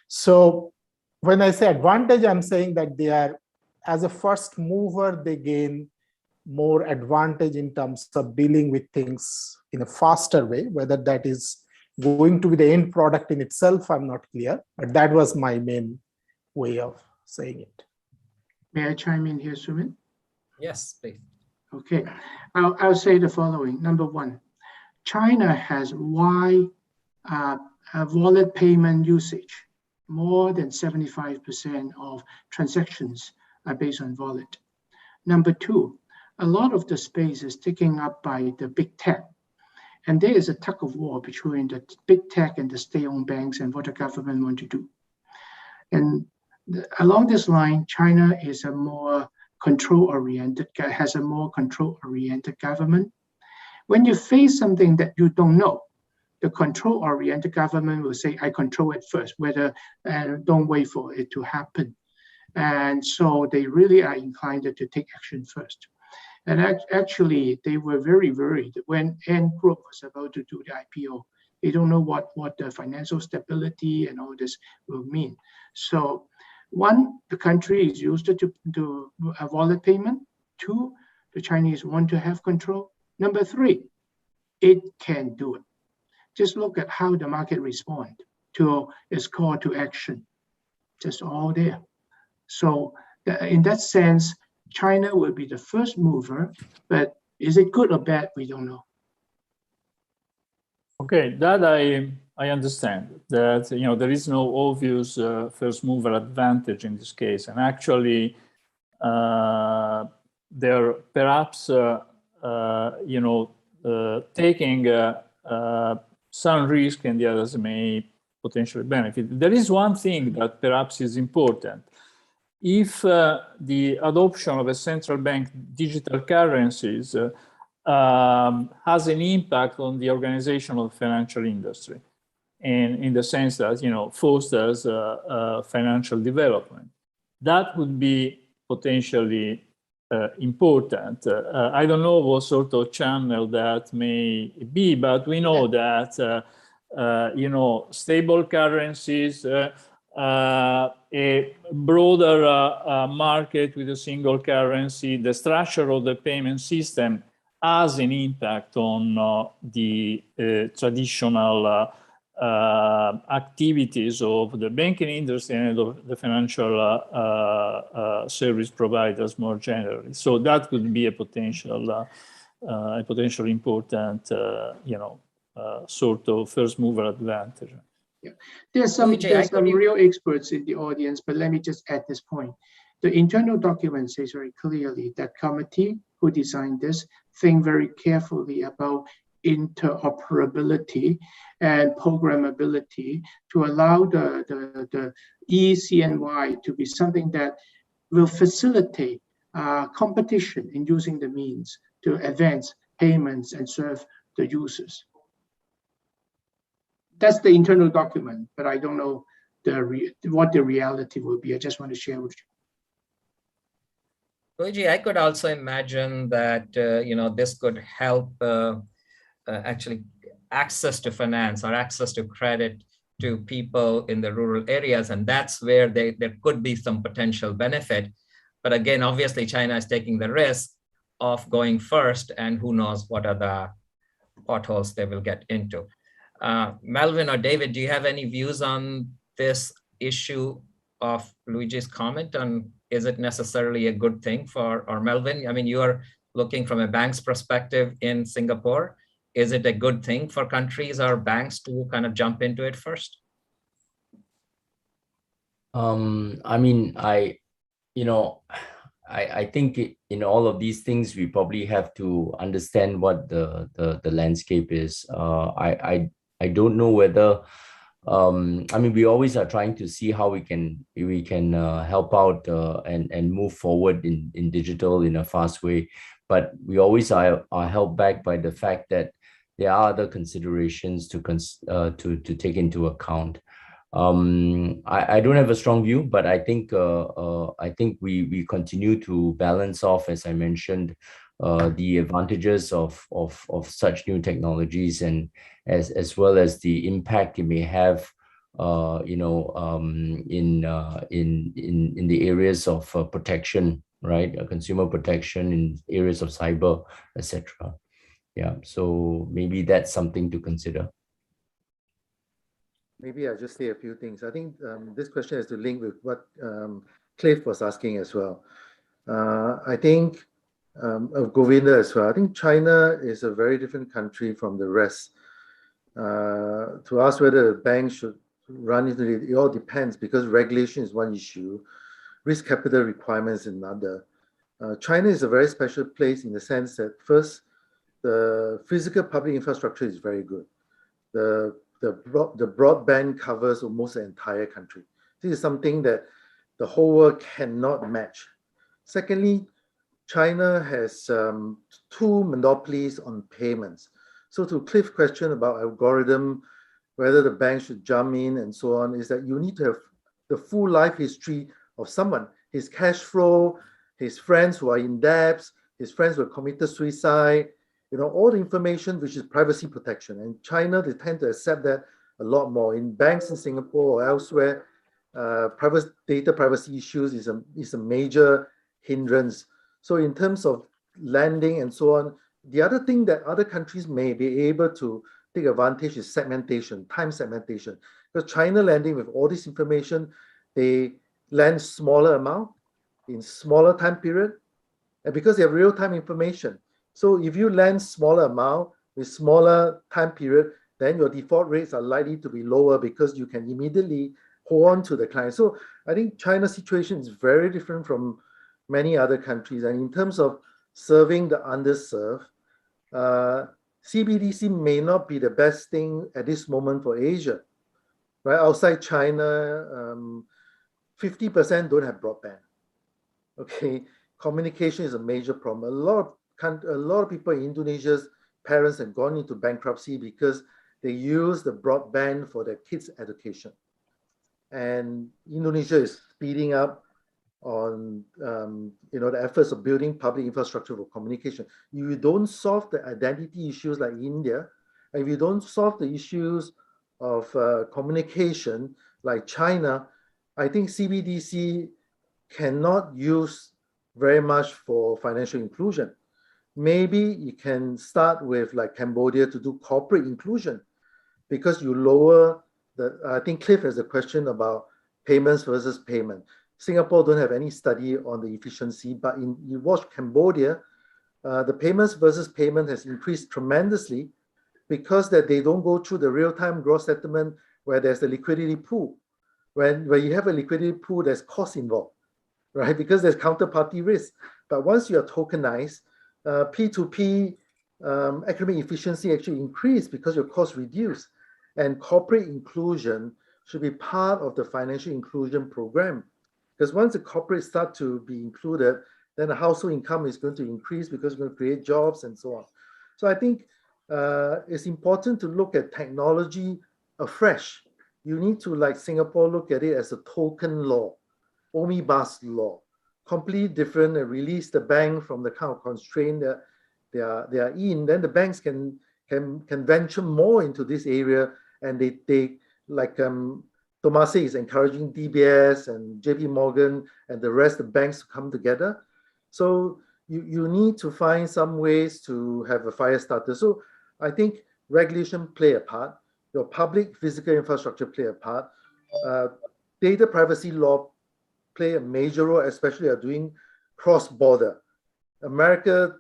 So when I say advantage, I'm saying that they are, as a first mover, they gain more advantage in terms of dealing with things in a faster way. Whether that is going to be the end product in itself, I'm not clear, but that was my main way of saying it. May I chime in here, Sumit? Yes, please. Okay, I'll say the following. Number one, China has wide wallet payment usage. More than 75% of transactions are based on wallet. Number two, a lot of the space is taken up by the big tech. And there is a tug of war between the big tech and the state-owned banks and what the government want to do. And along this line, China is a more control-oriented, has a more control-oriented government. When you face something that you don't know, the control-oriented government will say, I control it first, whether don't wait for it to happen. And so they really are inclined to take action first. And actually, they were very worried when Ant Group was about to do the IPO. They don't know what the financial stability and all this will mean. So one, the country is used to a wallet payment. Two, the Chinese want to have control. Number three, it can do it. Just look at how the market respond to its call to action. Just all there. So in that sense, China will be the first mover, but is it good or bad? We don't know. Okay, that I understand that, you know, there is no obvious first mover advantage in this case, and actually they're perhaps you know, taking some risk and the others may potentially benefit. There is one thing that perhaps is important. If the adoption of a central bank digital currencies has an impact on the organization of the financial industry, and in the sense that, you know, fosters financial development, that would be potentially important. I don't know what sort of channel that may be, but we know that you know, stable currencies, a broader market with a single currency, the structure of the payment system has an impact on the traditional activities of the banking industry and of the financial service providers more generally. So that could be a potential important, you know, sort of first mover advantage. Yeah. There's some real experts in the audience, but let me just add this point. The internal document says very clearly that committee who designed this think very carefully about interoperability and programmability to allow the eCNY to be something that will facilitate competition in using the means to advance payments and serve the users. That's the internal document, but I don't know what the reality will be. I just want to share with you. Luigi, I could also imagine that this could help actually access to finance or access to credit to people in the rural areas, and that's where there could be some potential benefit. But again, obviously, China is taking the risk of going first, and who knows what other potholes they will get into. Melvin or David, do you have any views on this issue of Luigi's comment on is it necessarily a good thing for, or Melvin, I mean, you are looking from a bank's perspective in Singapore. Is it a good thing for countries or banks to kind of jump into it first? I mean, I think in all of these things, we probably have to understand what the landscape is. I don't know whether, I mean, we always are trying to see how we can help out and move forward in digital in a fast way. But we always are held back by the fact that there are other considerations to take into account. I don't have a strong view, but I think we continue to balance off, as I mentioned, the advantages of such new technologies, and as well as the impact it may have in the areas of protection, right? Consumer protection in areas of cyber, etc. Yeah, so maybe that's something to consider. Maybe I'll just say a few things. I think this question has to link with what Cliff was asking as well. I think of Govinda as well. I think China is a very different country from the rest. To ask whether the bank should run into it all depends, because regulation is one issue, risk capital requirements is another. China is a very special place in the sense that first, the physical public infrastructure is very good. The broadband covers almost the entire country. This is something that the whole world cannot match. Secondly, China has two monopolies on payments. So to Cliff's question about algorithm, whether the bank should jump in and so on, is that you need to have the full life history of someone, his cash flow, his friends who are in debts, his friends who have committed suicide, all the information which is privacy protection. And China, they tend to accept that a lot more. In banks in Singapore or elsewhere, data privacy issues is a major hindrance. So in terms of lending and so on, the other thing that other countries may be able to take advantage is segmentation, time segmentation. Because China lending with all this information, they lend smaller amount in smaller time period, and because they have real-time information. So if you lend smaller amount with smaller time period, then your default rates are likely to be lower because you can immediately hold on to the client. So I think China's situation is very different from many other countries. And in terms of serving the underserved, CBDC may not be the best thing at this moment for Asia. Right? Outside China, 50% don't have broadband. Okay, communication is a major problem. A lot of people in Indonesia's parents have gone into bankruptcy because they use the broadband for their kids' education. And Indonesia is speeding up on the efforts of building public infrastructure for communication. If you don't solve the identity issues like India, and if you don't solve the issues of communication like China, I think CBDC cannot use very much for financial inclusion. Maybe you can start with like Cambodia to do corporate inclusion, because you lower I think Cliff has a question about payments versus payment. Singapore don't have any study on the efficiency, but you watch Cambodia, the payments versus payment has increased tremendously because that they don't go through the real-time gross settlement where there's a liquidity pool. When you have a liquidity pool, there's cost involved, right? Because there's counterparty risk. But once you are tokenized, P2P economic efficiency actually increased because your cost reduced. And corporate inclusion should be part of the financial inclusion program. Because once the corporates start to be included, then the household income is going to increase because it's going to create jobs and so on. So I think it's important to look at technology afresh. You need to, like Singapore, look at it as a token law, omnibus law, completely different and release the bank from the kind of constraint that they are in, then the banks can venture more into this area, and they like Tomasi is encouraging DBS and JP Morgan and the rest of the banks to come together. So you need to find some ways to have a fire starter. So I think regulation play a part, your public physical infrastructure play a part, data privacy law play a major role, especially are doing cross-border. America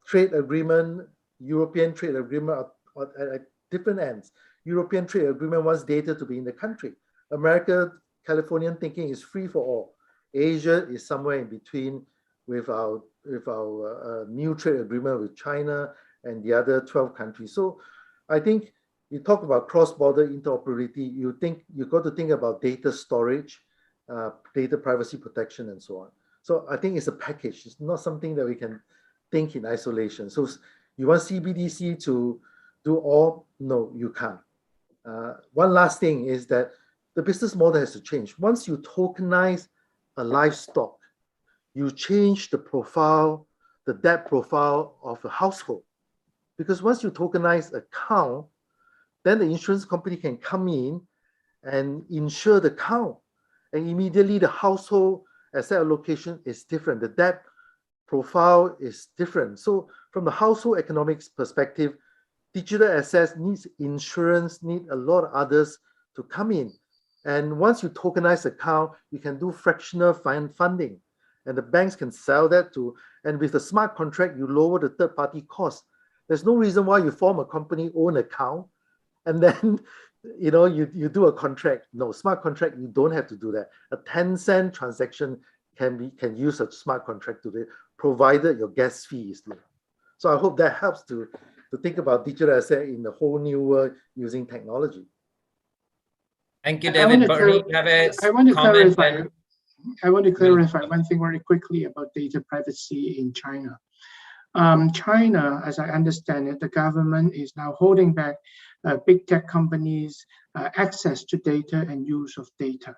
trade agreement, European trade agreement at different ends. European trade agreement wants data to be in the country. America, Californian thinking is free for all. Asia is somewhere in between with our new trade agreement with China and the other 12 countries. So I think you talk about cross-border interoperability, you got to think about data storage, data privacy protection, and so on. So I think it's a package. It's not something that we can think in isolation. So you want CBDC to do all? No, you can't. One last thing is that the business model has to change. Once you tokenize a livestock, you change the profile, the debt profile of a household. Because once you tokenize a cow, then the insurance company can come in and insure the cow. And immediately the household asset allocation is different. The debt profile is different. So from the household economics perspective, digital assets needs insurance, need a lot of others to come in. And once you tokenize a cow, you can do fractional funding. And the banks can sell that to, and with the smart contract, you lower the third-party cost. There's no reason why you form a company, own a cow, and then you do a contract. No, smart contract, you don't have to do that. A 10-cent transaction can use a smart contract today, provided your gas fee is low. So I hope that helps to think about digital asset in the whole new world using technology. Thank you, David. Bernie, you have a comment? I want to clarify one thing very quickly about data privacy in China. China, as I understand it, the government is now holding back big tech companies' access to data and use of data.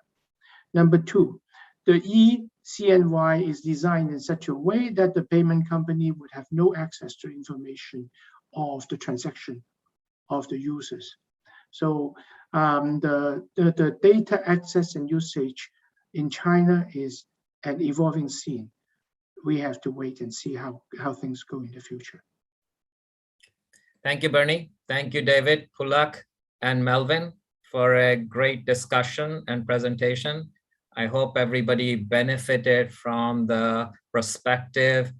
Number two, the e-CNY is designed in such a way that the payment company would have no access to information of the transaction of the users. So the data access and usage in China is an evolving scene. We have to wait and see how things go in the future. Thank you, Bernie. Thank you, David, Pulak, and Melvin, for a great discussion and presentation. I hope everybody benefited from the perspective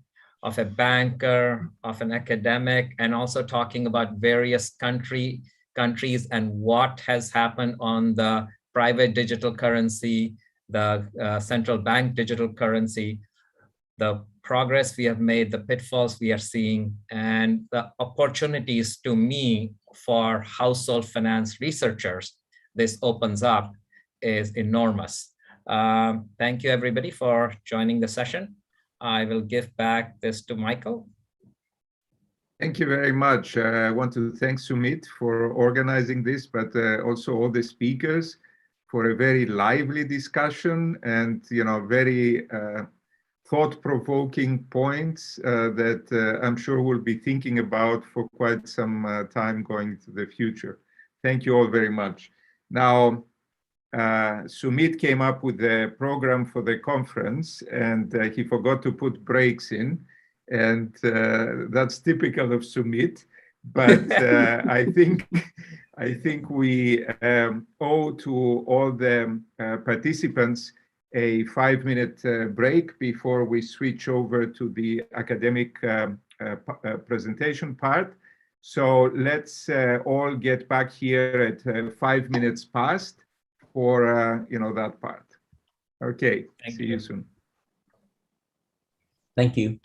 of a banker, of an academic, and also talking about various countries and what has happened on the private digital currency, the central bank digital currency, the progress we have made, the pitfalls we are seeing, and the opportunities to me for household finance researchers this opens up is enormous. Thank you, everybody, for joining the session. I will give back this to Michael. Thank you very much. I want to thank Sumit for organizing this, but also all the speakers for a very lively discussion and very thought-provoking points that I'm sure we'll be thinking about for quite some time going to the future. Thank you all very much. Now, Sumit came up with the program for the conference, and he forgot to put breaks in. And that's typical of Sumit, but I think we owe to all the participants a 5-minute break before we switch over to the academic presentation part. So let's all get back here at 5 minutes past for that part. Okay, see you soon. Thank you.